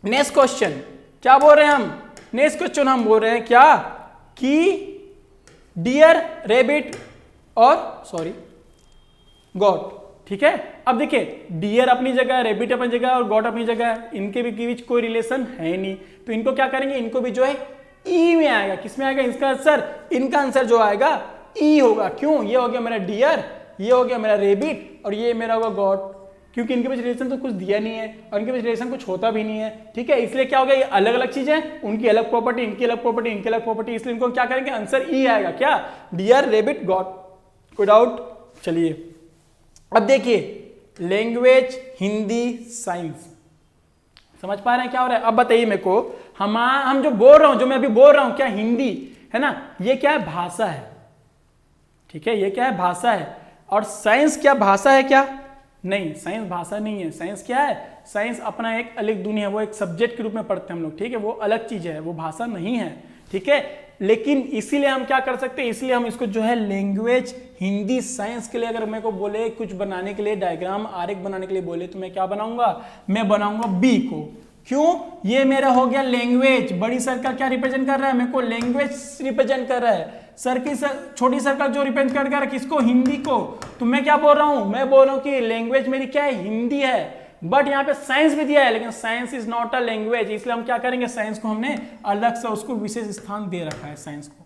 नेक्स्ट क्वेश्चन क्या बोल रहे हैं हम? नेक्स्ट क्वेश्चन हम बोल रहे हैं क्या कि डियर, रेबिट और सॉरी गॉट। ठीक है, अब देखिए डियर अपनी जगह है, रेबिट अपनी जगह है और गॉट अपनी जगह है, इनके भी बीच कोई रिलेशन है नहीं, तो इनको क्या करेंगे? इनको भी जो है ई में आएगा। किस में आएगा इसका आंसर? इनका आंसर जो आएगा ई होगा। क्यों? ये हो गया मेरा डियर, ये हो गया मेरा रेबिट और ये मेरा होगा गॉट, क्योंकि इनके बीच रिलेशन तो कुछ दिया नहीं है और इनके बीच रिलेशन कुछ होता भी नहीं है। ठीक है, इसलिए क्या हो गया? ये अलग अलग चीजें, उनकी अलग प्रॉपर्टी, इनकी अलग प्रॉपर्टी, इनकी अलग प्रॉपर्टी, इसलिए इनको क्या करेंगे? आंसर ई आएगा। क्या? Deer, rabbit, goat. कोई डाउट? चलिए अब देखिए लैंग्वेज, हिंदी, साइंस, समझ पा रहे हैं क्या हो रहा है? अब बताइए मेरे को, हम जो बोल रहा हूं, जो मैं अभी बोल रहा हूं, क्या हिंदी है ना? ये क्या है? भाषा है। ठीक है, ये क्या है? भाषा है। और साइंस क्या भाषा है क्या? नहीं, साइंस भाषा नहीं है। साइंस क्या है? साइंस अपना एक अलग दुनिया है, वो एक सब्जेक्ट के रूप में पढ़ते हैं हम लोग। ठीक है, वो अलग चीज है, वो भाषा नहीं है। ठीक है, लेकिन इसीलिए हम क्या कर सकते हैं? इसलिए हम इसको जो है लैंग्वेज, हिंदी, साइंस के लिए अगर मेरे को बोले कुछ बनाने के लिए, डायग्राम, आरेख बनाने के लिए बोले, तो मैं क्या बनाऊंगा? मैं बनाऊंगा बी को। क्यों? ये मेरा हो गया लैंग्वेज। बड़ी सर्कल क्या रिप्रेजेंट कर रहा है? मेरे को लैंग्वेज रिप्रेजेंट कर रहा है। छोटी सर्कल जो रिप्रेजेंट कर रहा है किसको? हिंदी को। तो मैं क्या बोल रहा हूं? मैं बोल रहा हूं कि लैंग्वेज मेरी क्या है? हिंदी है। बट यहाँ पे साइंस भी दिया है, लेकिन science is not a language, इसलिए हम क्या करेंगे? साइंस को हमने अलग से उसको विशेष स्थान दे रखा है। साइंस को,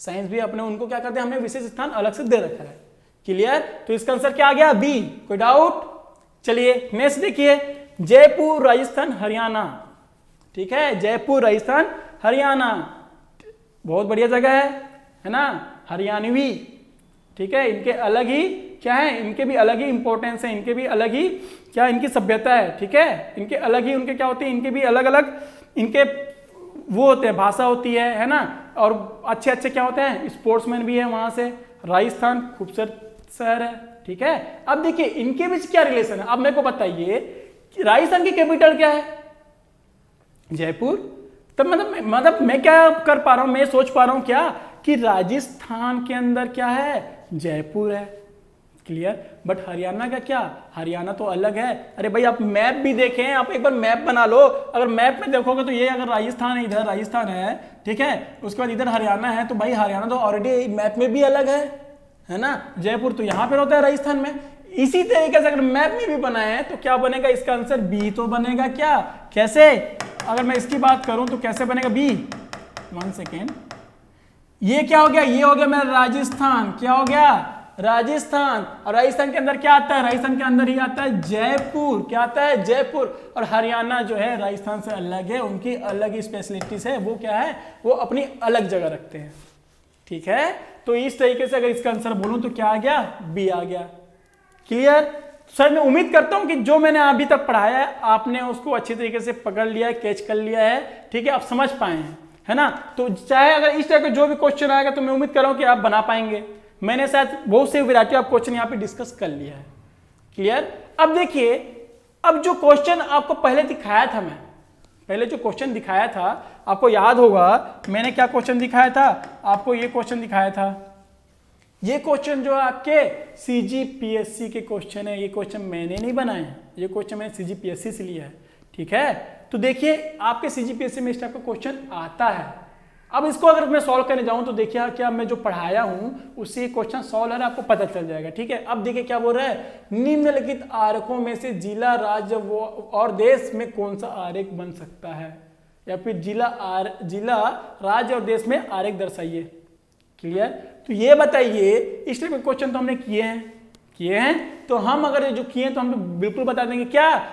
साइंस भी अपने उनको क्या करते हैं? हमने विशेष स्थान अलग से दे रखा है। क्लियर? तो इसका आंसर क्या आ गया? बी। कोई डाउट? चलिए नेक्स्ट देखिए, जयपुर, राजस्थान, हरियाणा। ठीक है, जयपुर, राजस्थान, हरियाणा, बहुत बढ़िया जगह है ना? हरियाणवी। ठीक है, इनके अलग ही क्या है? इनके भी अलग ही इंपॉर्टेंस है, इनके भी अलग ही क्या इनकी सभ्यता है। ठीक है, इनके अलग ही उनके क्या होते हैं? इनके भी अलग अलग इनके वो होते हैं, भाषा होती है ना? और अच्छे अच्छे क्या होते हैं? स्पोर्ट्समैन भी है वहां से। राजस्थान खूबसूरत शहर है। ठीक है, अब देखिए इनके बीच क्या रिलेशन है? अब मेरे को बताइए राजस्थान की कैपिटल क्या है? जयपुर। तब मतलब मैं क्या कर पा रहा हूं? मैं सोच पा रहा हूं क्या कि राजस्थान के अंदर क्या है? जयपुर है। क्लियर? बट हरियाणा का क्या? हरियाणा तो अलग है। अरे भाई आप मैप भी देखें, आप एक बार मैप बना लो। अगर मैप में देखोगे तो ये अगर राजस्थान है, इधर राजस्थान है, ठीक है, उसके बाद इधर हरियाणा है, तो भाई हरियाणा तो ऑलरेडी मैप में भी अलग है ना? जयपुर तो यहाँ पर होता है राजस्थान में। इसी तरीके से अगर मैप में भी बनाए तो क्या बनेगा? इसका आंसर बी तो बनेगा। क्या? कैसे? अगर मैं इसकी बात करूं तो कैसे बनेगा बी? 1 सेकेंड, ये क्या हो गया? ये हो गया मेरा राजस्थान। क्या हो गया? राजस्थान। और राजस्थान के अंदर क्या आता है? राजस्थान के अंदर ही आता है जयपुर। क्या आता है? जयपुर। और हरियाणा जो है राजस्थान से अलग है, उनकी अलग ही स्पेशलिटीज है। वो क्या है? वो अपनी अलग जगह रखते हैं। ठीक है, तो इस तरीके से अगर इसका आंसर बोलूं तो क्या आ गया? बी आ गया। क्लियर? सर मैं उम्मीद करता हूं कि जो मैंने अभी तक पढ़ाया है आपने उसको अच्छी तरीके से पकड़ लिया है, कैच कर लिया है। ठीक है, आप समझ पाए हैं, है ना? तो चाहे अगर इस तरह का जो भी क्वेश्चन आएगा तो मैं उम्मीद कर रहा हूं कि आप बना पाएंगे। मैंने शायद बहुत से वैरायटी ऑफ क्वेश्चन यहाँ पे डिस्कस कर लिया है। क्लियर? अब देखिए, अब जो क्वेश्चन आपको पहले दिखाया था, मैं पहले जो क्वेश्चन दिखाया था आपको याद होगा, मैंने क्या क्वेश्चन दिखाया था आपको? ये क्वेश्चन दिखाया था। ये क्वेश्चन जो आपके सीजीपीएससी के क्वेश्चन है, ये क्वेश्चन मैंने नहीं बनाए हैं, ये क्वेश्चन मैंने सीजीपीएससी से लिया है। ठीक है, तो देखिए आपके सीजीपीएससी में इस टाइप का क्वेश्चन आता है। अब इसको अगर मैं सॉल्व करने जाऊं तो देखिए क्या मैं जो पढ़ाया हूं उससे क्वेश्चन सॉल्व है, आपको पता चल जाएगा। ठीक है, अब देखिए क्या बोल रहा है? निम्नलिखित आरेखों में से जिला, राज्य और देश में कौन सा आरेख बन सकता है? या फिर जिला, राज्य और देश में आरेख दर्शाइए। क्लियर? तो ये बताइए, इस टाइप के क्वेश्चन तो हमने किए हैं, तो हम अगर जो किए हैं तो हम तो बिल्कुल बता देंगे। क्या?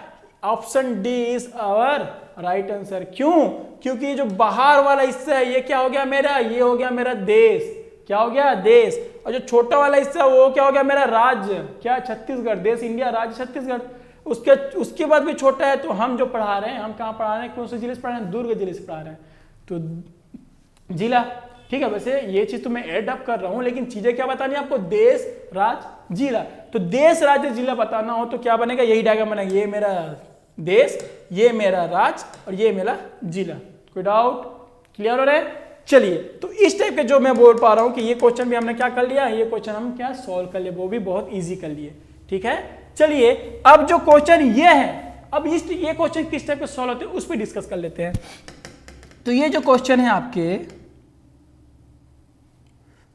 Option D is our right answer. क्यों? क्योंकि ये जो बाहर वाला हिस्सा है ये क्या हो गया मेरा? ये हो गया मेरा देश। क्या हो गया? देश। और जो छोटा वाला हिस्सा वो क्या हो गया मेरा? राज्य। क्या? छत्तीसगढ़। देश इंडिया, राज्य छत्तीसगढ़। उसके बाद भी छोटा है। तो हम जो पढ़ा रहे हैं, हम कहाँ पढ़ा रहे हैं? कौन से जिले से पढ़ा रहे हैं? दुर्ग जिले से पढ़ा रहे हैं, तो जिला। ठीक है, वैसे ये चीज तो मैं एड अप कर रहा हूं, लेकिन चीजें क्या बतानी है आपको, देश, राज्य, जिला। तो देश, राज्य, जिला बताना हो तो क्या बनेगा, यही डायग्राम बनेगा, ये मेरा देश, ये मेरा राज्य और ये मेरा जिला। कोई डाउट, क्लियर हो रहा है? चलिए, तो इस टाइप के जो मैं बोल पा रहा हूं कि ये क्वेश्चन भी हमने क्या कर लिया, ये क्वेश्चन हम क्या सॉल्व कर लिए, वो भी बहुत इजी कर लिए। ठीक है, चलिए अब जो क्वेश्चन ये है, अब ये क्वेश्चन किस टाइप के सॉल्व होते हैं उस पर डिस्कस कर लेते हैं। तो ये जो क्वेश्चन है आपके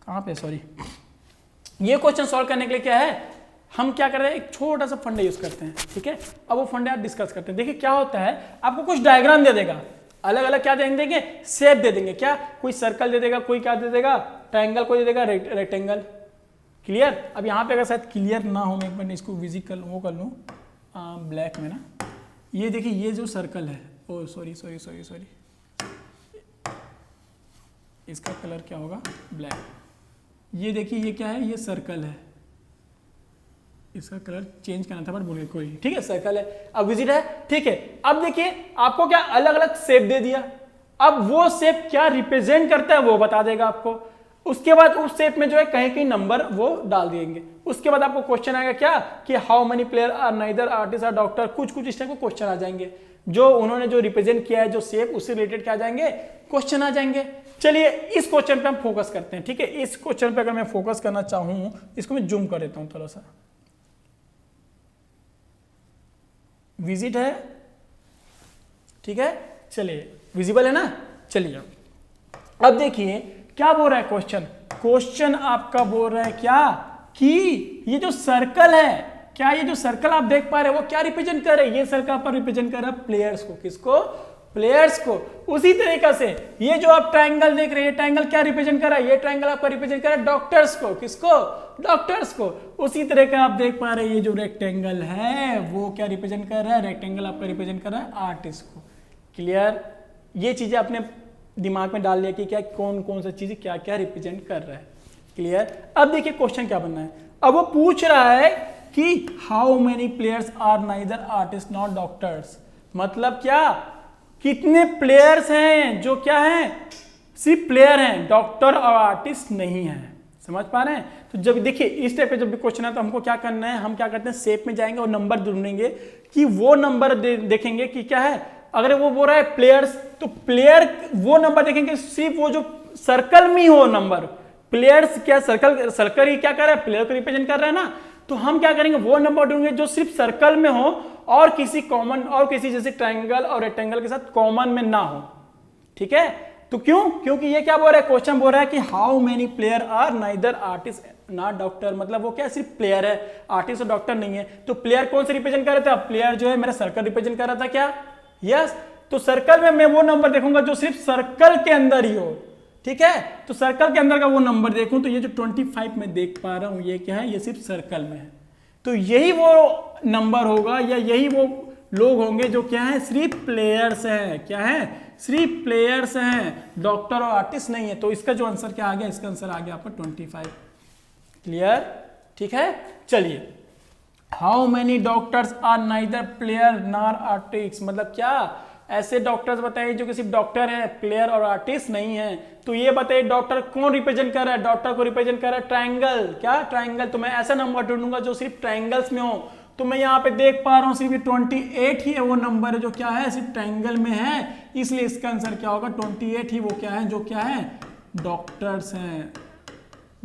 कहां पे, सॉरी, ये क्वेश्चन सॉल्व करने के लिए क्या है, हम क्या कर रहे हैं, एक छोटा सा फंडा यूज करते हैं। ठीक है, अब वो फंडा आप डिस्कस करते हैं। देखिए क्या होता है, आपको कुछ डायग्राम दे देगा, अलग अलग क्या देंगे, शेप दे देंगे, क्या कोई सर्कल दे देगा, कोई क्या दे देगा, ट्रायंगल, कोई दे देगा रेक्टेंगल। क्लियर? अब यहाँ पे अगर शायद क्लियर ना हो, मैं एक बार इसको विजिट कर वो कर लूँ ब्लैक में ना, ये देखिए ये जो सर्कल है, ओ सॉरी सॉरी सॉरी सॉरी, इसका कलर क्या होगा, ब्लैक। ये देखिए ये क्या है, ये सर्कल है, इसका कलर चेंज करना था बट भूल गए, कोई, ठीक है, सर्कल है, अब विजिट है। ठीक है, अब देखिए आपको क्या अलग अलग शेप दे दिया, अब वो शेप क्या रिप्रेजेंट करता है वो बता देगा आपको। उसके बाद उस शेप में जो है कहीं कहीं नंबर वो डाल देंगे। उसके बाद आपको क्वेश्चन आएगा क्या कि how many player are neither artist are doctor, कुछ कुछ इस टाइप के क्वेश्चन आ जाएंगे, जो उन्होंने जो रिप्रेजेंट किया है जो शेप, उससे रिलेटेड क्या आ जाएंगे, क्वेश्चन आ जाएंगे। चलिए इस क्वेश्चन पे हम फोकस करते हैं। ठीक है, इस क्वेश्चन पे अगर मैं फोकस करना चाहूं, इसको मैं जूम कर देता हूं थोड़ा सा, विजिट है, ठीक है, चलिए विजिबल है ना। चलिए अब देखिए क्या बोल रहा है क्वेश्चन, क्वेश्चन आपका बोल रहा है क्या कि ये जो सर्कल है, क्या ये जो सर्कल आप देख पा रहे हैं वो क्या रिप्रेजेंट कर रहे हैं, ये सर्कल पर रिप्रेजेंट कर रहा है प्लेयर्स को, किसको, प्लेयर्स को। उसी तरीके से ये जो आप ट्रायंगल देख रहे हैं, ट्रायंगल क्या रिप्रेजेंट कर रहा है, ये ट्रायंगल आपका रिप्रेजेंट कर रहा है डॉक्टर्स को, किसको, डॉक्टर्स को। उसी तरह का आप देख पा रहे हैं ये जो रेक्टेंगल है वो क्या रिप्रेजेंट कर रहा है, रेक्टेंगल आपका रिप्रेजेंट कर रहा है आर्टिस्ट को। क्लियर? ये चीजें आपने दिमाग में डाल लिया कि क्या कौन कौन सा चीज क्या क्या रिप्रेजेंट कर रहा है। क्लियर? अब देखिए क्वेश्चन क्या बनना है, अब वो पूछ रहा है कि how many players are neither artist not doctors, मतलब क्या कितने प्लेयर्स हैं जो क्या हैं, सिर्फ प्लेयर हैं, डॉक्टर और आर्टिस्ट नहीं है। समझ पा रहे हैं? तो जब देखिए इस टाइप पे जब भी क्वेश्चन है तो हमको क्या करना है, हम क्या करते हैं शेप में जाएंगे और नंबर ढूंढेंगे कि वो नंबर देखेंगे कि क्या है। अगर वो बोल रहा है प्लेयर्स, तो प्लेयर वो नंबर देखेंगे सिर्फ वो जो सर्कल में हो नंबर। प्लेयर्स क्या सर्कल ही क्या कर रहा है, प्लेयर को रिप्रेजेंट कर रहा है ना, तो हम क्या करेंगे वो नंबर ढूंढेंगे जो सिर्फ सर्कल में हो और किसी कॉमन और किसी जैसे ट्रायंगल और रेक्टेंगल के साथ कॉमन में ना हो। ठीक है, तो क्यों, क्योंकि ये क्या बोल रहा है, क्वेश्चन बोल रहा है कि how many player are neither artist not doctor, मतलब वो क्या सिर्फ प्लेयर है, आर्टिस्ट और डॉक्टर नहीं है। तो प्लेयर कौन से रिप्रेजेंट कर रहा था, प्लेयर जो है मेरा सर्कल रिप्रेजेंट कर रहा था क्या, यस। तो सर्कल में मैं वो नंबर देखूंगा जो सिर्फ सर्कल के अंदर ही हो। ठीक है, तो सर्कल के अंदर का वो नंबर देखूं तो ये जो 25 मैं देख पा रहा हूं ये क्या है, ये सिर्फ सर्कल में है। तो यही वो नंबर होगा या यही वो लोग होंगे जो क्या है, सिर्फ प्लेयर्स हैं। क्या है, सिर्फ प्लेयर्स हैं, डॉक्टर और आर्टिस्ट नहीं है। तो इसका जो आंसर क्या आ गया, इसका आंसर आ गया आपका 25। क्लियर? ठीक है, चलिए how many doctors are neither player nor artist, मतलब क्या ऐसे डॉक्टर्स बताइए जो कि सिर्फ डॉक्टर हैं, प्लेयर और आर्टिस्ट नहीं है। तो ये बताइए डॉक्टर कौन रिप्रेजेंट कर रहा है, डॉक्टर को रिप्रेजेंट कर रहा है ट्रायंगल, क्या ट्रायंगल। तो मैं ऐसा नंबर ढूंढूंगा जो सिर्फ ट्रायंगल्स में हो। तो मैं यहाँ पे देख पा रहा हूँ सिर्फ 28 ही है वो नंबर है जो क्या है, सिर्फ ट्रायंगल में है, इसलिए इसका आंसर क्या होगा 28 ही वो क्या है, जो क्या है डॉक्टर्स हैं,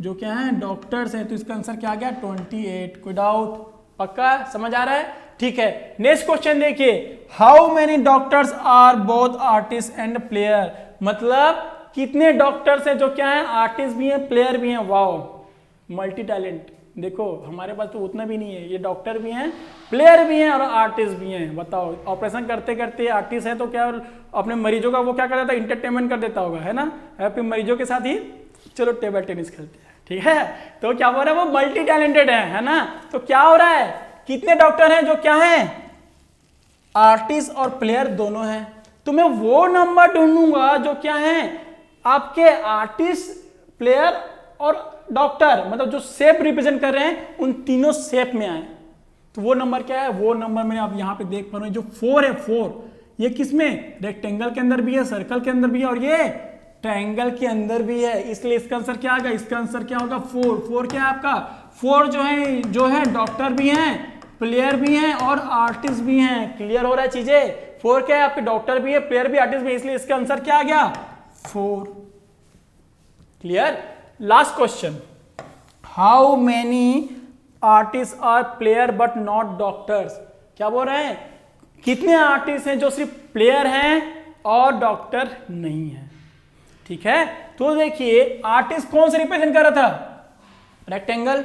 जो क्या है डॉक्टर्स हैं। तो इसका आंसर क्या आ गया 28। कोई डाउट? पक्का समझ आ रहा है? ठीक है, नेक्स्ट क्वेश्चन देखिए, how many doctors are both artist and player, मतलब कितने डॉक्टर्स हैं जो क्या है आर्टिस्ट भी हैं प्लेयर भी हैं। Wow, multi talent. देखो हमारे पास तो उतना भी नहीं है, ये डॉक्टर भी हैं, प्लेयर भी हैं और आर्टिस्ट भी हैं। बताओ, ऑपरेशन करते करते आर्टिस्ट है तो क्या अपने मरीजों का वो क्या कर देता है, इंटरटेनमेंट कर देता होगा, है ना, अपने मरीजों के साथ ही चलो टेबल टेनिस खेलते हैं। ठीक है, तो क्या बोल रहा है वो मल्टी टैलेंटेड है ना। तो क्या हो रहा है, कितने डॉक्टर हैं जो क्या है आर्टिस्ट और प्लेयर दोनों हैं। तो मैं वो नंबर ढूंढूंगा जो क्या है आपके आर्टिस्ट, प्लेयर और डॉक्टर, मतलब जो शेप रिप्रेजेंट कर रहे हैं उन तीनों शेप में आए। तो वो नंबर क्या है, वो नंबर मैंने आप यहां पे देख पा रहे हैं जो 4 है। 4 ये किस में, रेक्टेंगल के अंदर भी है, सर्कल के अंदर भी है और ये ट्रायंगल के अंदर भी है, इसलिए इसका आंसर क्या आएगा, इसका आंसर क्या होगा 4। 4 क्या है आपका, 4 जो है डॉक्टर भी हैं, प्लेयर भी हैं और आर्टिस्ट भी हैं। क्लियर हो रहा है चीजें। 4 क्या है आपके, डॉक्टर भी है, प्लेयर भी, आर्टिस्ट भी, इसलिए इसका आंसर क्या आ गया 4। Clear. Last question, how many artist are player but not doctors. क्या बोल रहे हैं, कितने आर्टिस्ट हैं जो सिर्फ प्लेयर हैं और डॉक्टर नहीं है। ठीक है, तो देखिए आर्टिस्ट कौन से रिप्रेजेंट कर रहा था, रेक्टेंगल।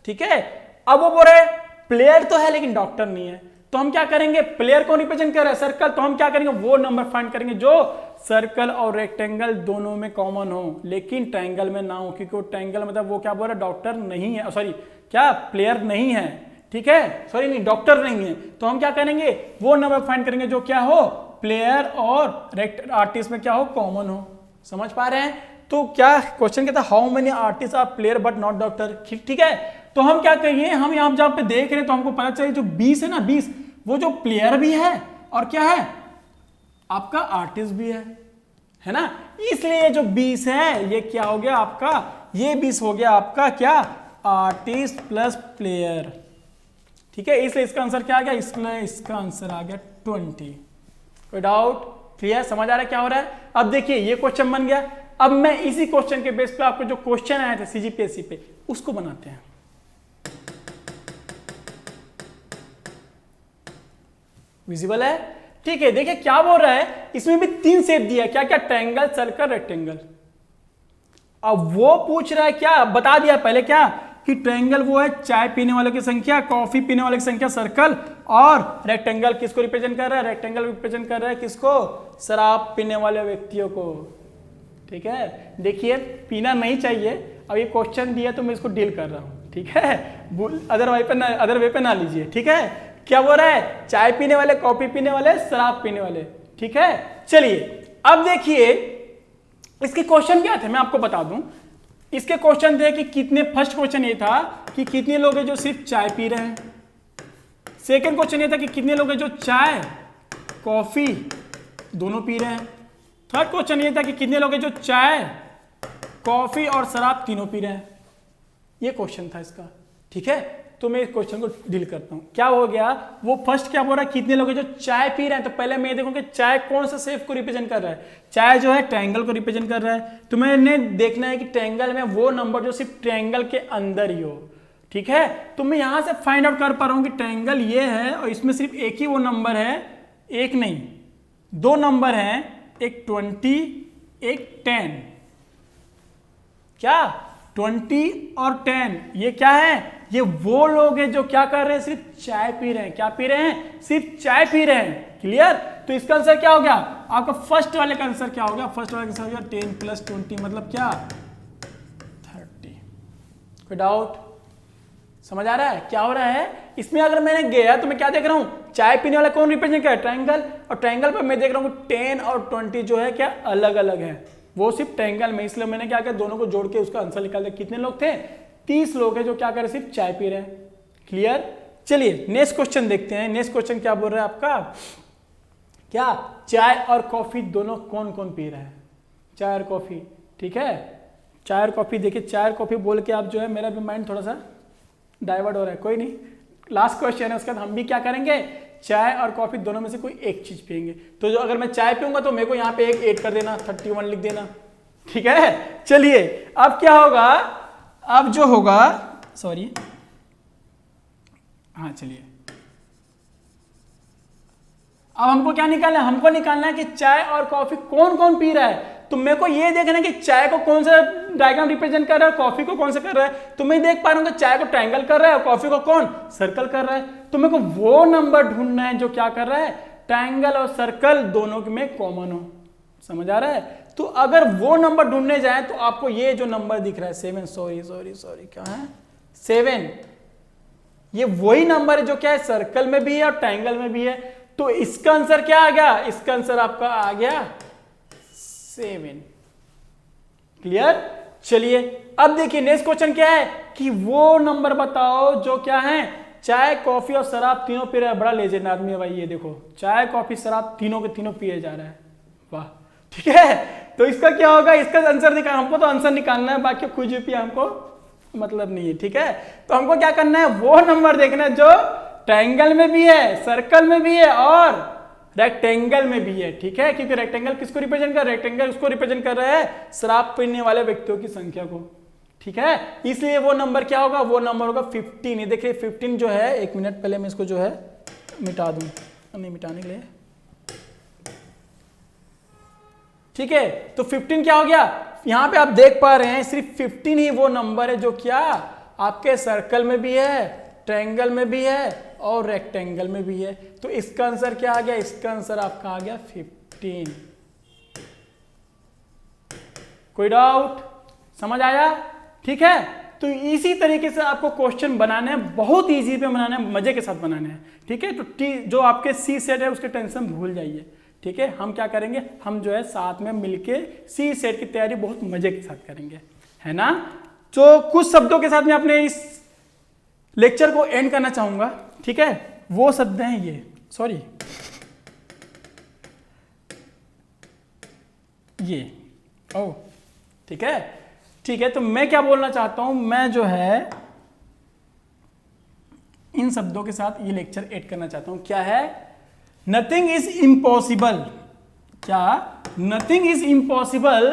ठीक है, अब वो बोल रहे प्लेयर तो है लेकिन डॉक्टर नहीं है, तो हम क्या करेंगे, प्लेयर कौन रिप्रेजेंट कर रहा है, सर्कल, तो हम क्या करेंगे, वो नंबर फाइंड करेंगे जो सर्कल और रेक्टेंगल दोनों में कॉमन हो लेकिन ट्रायंगल में ना हो, क्योंकि वो ट्रायंगल मतलब वो क्या बोल रहा है, डॉक्टर नहीं है, सॉरी क्या प्लेयर नहीं है। ठीक है, सॉरी नहीं, डॉक्टर नहीं है, तो हम क्या करेंगे, वो नंबर फाइंड करेंगे जो क्या हो, प्लेयर और आर्टिस्ट में क्या हो, कॉमन हो। समझ पा रहे हैं। तो क्या क्वेश्चन कहता है, how many artist are player but not doctor. ठीक है, तो हम क्या करिए, हम यहाँ जहां पे देख रहे हैं तो हमको पता चले जो 20 है ना, 20 वो जो प्लेयर भी है और क्या है आपका आर्टिस्ट भी है ना, इसलिए ये जो 20 है ये क्या हो गया आपका, ये 20 हो गया आपका क्या, आर्टिस्ट प्लस प्लेयर। ठीक है, इसलिए इसका आंसर क्या आ गया, इसलिए इसका आंसर आ गया 20। कोई डाउट, क्लियर, समझ आ रहा है क्या हो रहा है। अब देखिए ये क्वेश्चन बन गया, अब मैं इसी क्वेश्चन के बेस पे आपको जो क्वेश्चन आए थे सीजीपीएससी पे उसको बनाते हैं। विजिबल है। ठीक है, देखिए क्या बोल रहा है, इसमें भी 3 शेप दिया है, क्या क्या, ट्रायंगल, सर्कल, रेक्टेंगल। अब वो पूछ रहा है क्या, बता दिया पहले क्या कि ट्रायंगल वो है चाय पीने वालों की संख्या, कॉफी पीने वालों की संख्या, सर्कल, और रेक्टेंगल किसको रिप्रेजेंट कर रहा है, रेक्टेंगल रिप्रेजेंट कर रहा है किसको, शराब पीने वाले व्यक्तियों को। ठीक है, देखिए पीना नहीं चाहिए, अब ये क्वेश्चन दिया तो मैं इसको डील कर रहा हूं। ठीक है, अदर वे पे ना लीजिए। ठीक है, क्या बोल रहा है, चाय पीने वाले, कॉफी पीने वाले, शराब पीने वाले। ठीक है, चलिए अब देखिए इसके क्वेश्चन क्या थे, मैं आपको बता दूं। इसके क्वेश्चन थे कि कितने, फर्स्ट क्वेश्चन ये था कि कितने लोग हैं जो सिर्फ चाय पी रहे हैं। सेकंड क्वेश्चन ये था कि कितने लोग हैं जो चाय कॉफी दोनों पी रहे हैं। थर्ड क्वेश्चन ये था कि कितने लोग हैं जो चाय कॉफी और शराब तीनों पी रहे हैं। ये क्वेश्चन था इसका। ठीक है, तो मैं इस क्वेश्चन को डील करता हूं। क्या हो गया, वो फर्स्ट क्या बोल रहा है, कितने लोग हैं जो चाय पी रहे हैं, तो पहले मैं देखूं कि चाय कौन सा शेप को रिप्रेजेंट कर रहा है। चाय जो है ट्रायंगल को रिप्रेजेंट कर रहा है, तो मैंने देखना है कि ट्रायंगल में वो नंबर जो सिर्फ ट्रायंगल के अंदर ही हो। ठीक है, तो मैं यहां से फाइंड आउट कर पा रहा हूं कि ट्रायंगल ये है और इसमें सिर्फ एक ही वो नंबर है, एक नहीं 2 नंबर हैं, एक 20 एक 10। क्या 20 और 10 ये क्या है, ये वो लोग हैं जो क्या कर रहे हैं, सिर्फ चाय पी रहे हैं। क्या पी रहे हैं, सिर्फ चाय पी रहे हैं। क्लियर, तो इसका आंसर क्या हो गया आपका, फर्स्ट वाले का आंसर क्या हो गया, फर्स्ट वाले का आंसर हो गया 10 + 20 मतलब क्या 30। कोई डाउट, समझ आ रहा है क्या हो रहा है। इसमें अगर मैंने गया तो मैं क्या देख रहा हूं, चाय पीने वाला कौन रिप्रेजेंट कर, ट्रायंगल, और ट्रायंगल पर मैं देख रहा हूं 10 और 20 जो है क्या अलग अलग है, वो सिर्फ ट्रायंगल में, इसलिए मैंने क्या किया, दोनों को जोड़ के उसका आंसर निकाल दिया। कितने लोग थे, 30 लोग हैं जो क्या कर रहे, सिर्फ चाय पी रहे हैं। क्लियर, चलिए नेक्स्ट क्वेश्चन देखते हैं। नेक्स्ट क्वेश्चन क्या बोल रहा है आपका, क्या चाय और कॉफी दोनों कौन कौन पी रहा है, चाय और कॉफी। ठीक है, चाय और कॉफी, देखिए चाय और कॉफी बोल के आप जो है मेरा भी माइंड थोड़ा सा डाइवर्ट हो रहा है, कोई नहीं, लास्ट क्वेश्चन है, उसके बाद हम भी क्या करेंगे, चाय और कॉफी दोनों में से कोई एक चीज पियेंगे। तो जो अगर मैं चाय पीऊंगा तो मेरे को यहाँ पे एक ऐड कर देना, 31 लिख देना। ठीक है, चलिए अब क्या होगा, अब जो होगा, सॉरी हाँ चलिए, अब हमको क्या निकालना है, हमको निकालना है कि चाय और कॉफी कौन कौन पी रहा है। तो मेरे को ये देखना है कि चाय को कौन सा डायग्राम रिप्रेजेंट कर रहा है, कॉफी को कौन सा कर रहा है। तो मैं देख पा रहा हूं कि चाय को ट्रायंगल कर रहा है और कॉफी को कौन सर्कल कर रहा है। तो मेरे को वो नंबर ढूंढना है जो क्या कर रहा है, ट्रायंगल और सर्कल दोनों में कॉमन हो। समझ आ रहा है। तो अगर वो नंबर ढूंढने जाए तो आपको ये जो नंबर दिख रहा है 7, सॉरी क्या है 7, ये वही नंबर है जो क्या है सर्कल में भी है और ट्रायंगल में भी है। तो इसका आंसर क्या आ गया, इसका आंसर आपका आ गया 7। क्लियर, चलिए अब देखिए नेक्स्ट क्वेश्चन क्या है कि वो नंबर बताओ जो क्या है चाय कॉफी और शराब तीनों पी रहा है। बड़ा लेजेंड आदमी है भाई, ये देखो चाय कॉफी शराब तीनों के तीनों पिए जा रहा है, वाह। ठीक है, तो इसका क्या होगा, इसका आंसर निकाल, हमको तो आंसर निकालना है, बाकी कुछ भी हमको मतलब नहीं है, ठीक है। तो हमको क्या करना है, वो नंबर देखना है जो ट्रायंगल में भी है, सर्कल में भी है और रेक्टेंगल में भी है, ठीक है। क्योंकि रेक्टेंगल किसको रिप्रेजेंट कर, रेक्टेंगल उसको रिप्रेजेंट कर रहा है श्राप पीने वाले व्यक्तियों की संख्या को, ठीक है। इसलिए वो नंबर क्या होगा, वो नंबर होगा 15। देखिए 15 जो है, एक मिनट पहले मैं इसको जो है मिटा दूं, नहीं मिटाने के लिए, ठीक है। तो 15 क्या हो गया, यहां पे आप देख पा रहे हैं सिर्फ 15 ही वो नंबर है जो क्या आपके सर्कल में भी है, ट्रायंगल में भी है और रेक्टेंगल में भी है। तो इसका आंसर क्या आ गया, इसका आंसर आपका आ गया 15। कोई डाउट, समझ आया, ठीक है। तो इसी तरीके से आपको क्वेश्चन बनाने हैं, बहुत इजी पे बनाना है, मजे के साथ बनाने हैं, ठीक है। तो जो आपके सी सेट है उसके टेंशन भूल जाइए, ठीक है। हम क्या करेंगे, हम जो है साथ में मिलके सी सेट की तैयारी बहुत मजे के साथ करेंगे, है ना। तो कुछ शब्दों के साथ मैं अपने इस लेक्चर को एंड करना चाहूंगा, ठीक है। वो शब्द हैं ये, सॉरी ये, ओ ठीक है, ठीक है। तो मैं क्या बोलना चाहता हूं, मैं जो है इन शब्दों के साथ ये लेक्चर एड करना चाहता हूं। क्या है, नथिंग इज इम्पॉसिबल, क्या, nothing is impossible,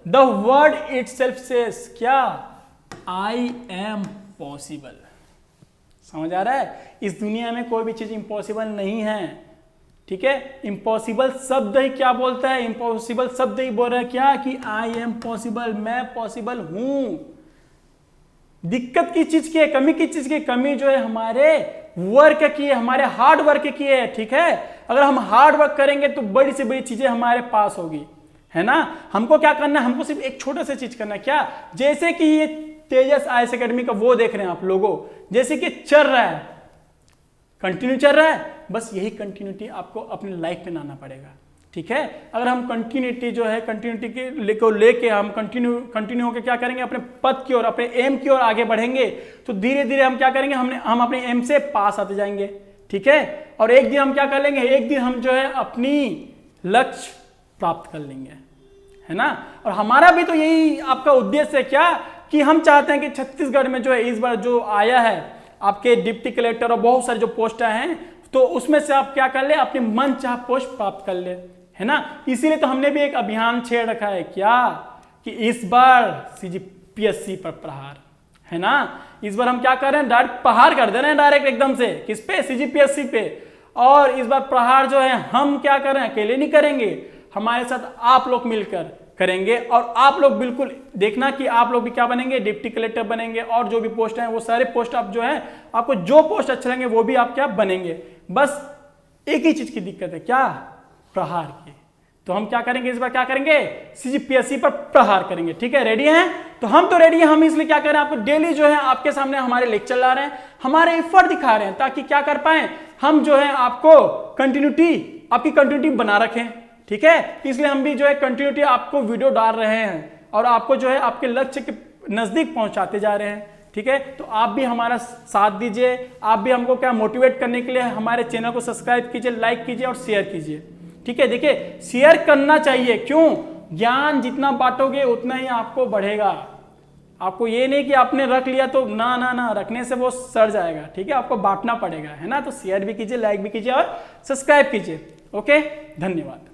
the word itself says, क्या, आई एम पॉसिबल। समझ आ रहा है, इस दुनिया में कोई भी चीज इम्पॉसिबल नहीं है, ठीक है। इम्पॉसिबल शब्द ही क्या बोलता है, इम्पॉसिबल शब्द ही बोल रहा है क्या, कि आई एम पॉसिबल, मैं पॉसिबल हूं। दिक्कत की चीज की है, कमी की चीज की, कमी जो है हमारे वर्क की है, हमारे हार्ड वर्क की है, ठीक है। अगर हम हार्ड वर्क करेंगे तो बड़ी से बड़ी चीजें हमारे पास होगी, है ना। हमको क्या करना है, हमको सिर्फ एक छोटा सा चीज करना है, क्या, जैसे कि ये तेजस आईएएस एकेडमी का वो देख रहे हैं आप लोगों, जैसे कि चल रहा है, कंटिन्यू चल रहा है, बस यही कंटिन्यूटी आपको अपनी लाइफ में लाना पड़ेगा, ठीक है। अगर हम कंटिन्यूटी जो है, कंटिन्यूटी के लेके हम कंटिन्यू होकर क्या करेंगे, अपने पद की ओर, अपने एम की ओर आगे बढ़ेंगे, तो धीरे धीरे हम क्या करेंगे, हम अपने एम से पास आते जाएंगे, ठीक है। और एक दिन हम क्या कर लेंगे, एक दिन हम जो है अपनी लक्ष्य प्राप्त कर लेंगे, है ना। और हमारा भी तो यही आपका उद्देश्य है, क्या, कि हम चाहते हैं कि छत्तीसगढ़ में जो है इस बार जो आया है आपके डिप्टी कलेक्टर और बहुत सारे जो पोस्ट आए हैं, तो उसमें से आप क्या कर ले, अपने मन चाह पोस्ट प्राप्त कर ले, है ना। इसीलिए तो हमने भी एक अभियान छेड़ रखा है, क्या, कि इस बार सीजीपीएससी पर प्रहार, है ना। इस बार हम क्या कर रहे हैं, डायरेक्ट प्रहार कर दे रहे हैं, डायरेक्ट एकदम से, किस पे, सीजीपीएससी पे। और इस बार प्रहार जो है हम क्या कर रहे हैं, अकेले नहीं करेंगे, हमारे साथ आप लोग मिलकर करेंगे। और आप लोग बिल्कुल देखना कि आप लोग भी क्या बनेंगे, डिप्टी कलेक्टर बनेंगे, और जो भी पोस्ट हैं वो सारे पोस्ट आप जो है, आपको जो पोस्ट अच्छे लगेंगे वो भी आप क्या बनेंगे। बस एक ही चीज की दिक्कत है, क्या, प्रहार की। तो हम क्या करेंगे, इस बार क्या करेंगे, सीजीपीएससी पर प्रहार करेंगे, ठीक है। रेडी हैं, तो हम तो रेडी हैं। हम इसलिए क्या कर रहे हैं, आपको डेली जो है आपके सामने हमारे लेक्चर ला रहे हैं, हमारे एफर्ट दिखा रहे हैं, ताकि क्या कर पाए, हम जो है आपको कंटिन्यूटी, आपकी कंटिन्यूटी बना रखें, ठीक है। इसलिए हम भी जो है कंटिन्यूटी आपको वीडियो डाल रहे हैं और आपको जो है आपके लक्ष्य के नजदीक पहुंचाते जा रहे हैं, ठीक है। तो आप भी हमारा साथ दीजिए, आप भी हमको क्या मोटिवेट करने के लिए हमारे चैनल को सब्सक्राइब कीजिए, लाइक कीजिए और शेयर कीजिए, ठीक है। देखिए शेयर करना चाहिए, क्यों, ज्ञान जितना बांटोगे उतना ही आपको बढ़ेगा। आपको ये नहीं कि आपने रख लिया तो ना ना ना, रखने से वो सड़ जाएगा, ठीक है। आपको बांटना पड़ेगा, है ना। तो शेयर भी कीजिए, लाइक भी कीजिए और सब्सक्राइब कीजिए। ओके, धन्यवाद।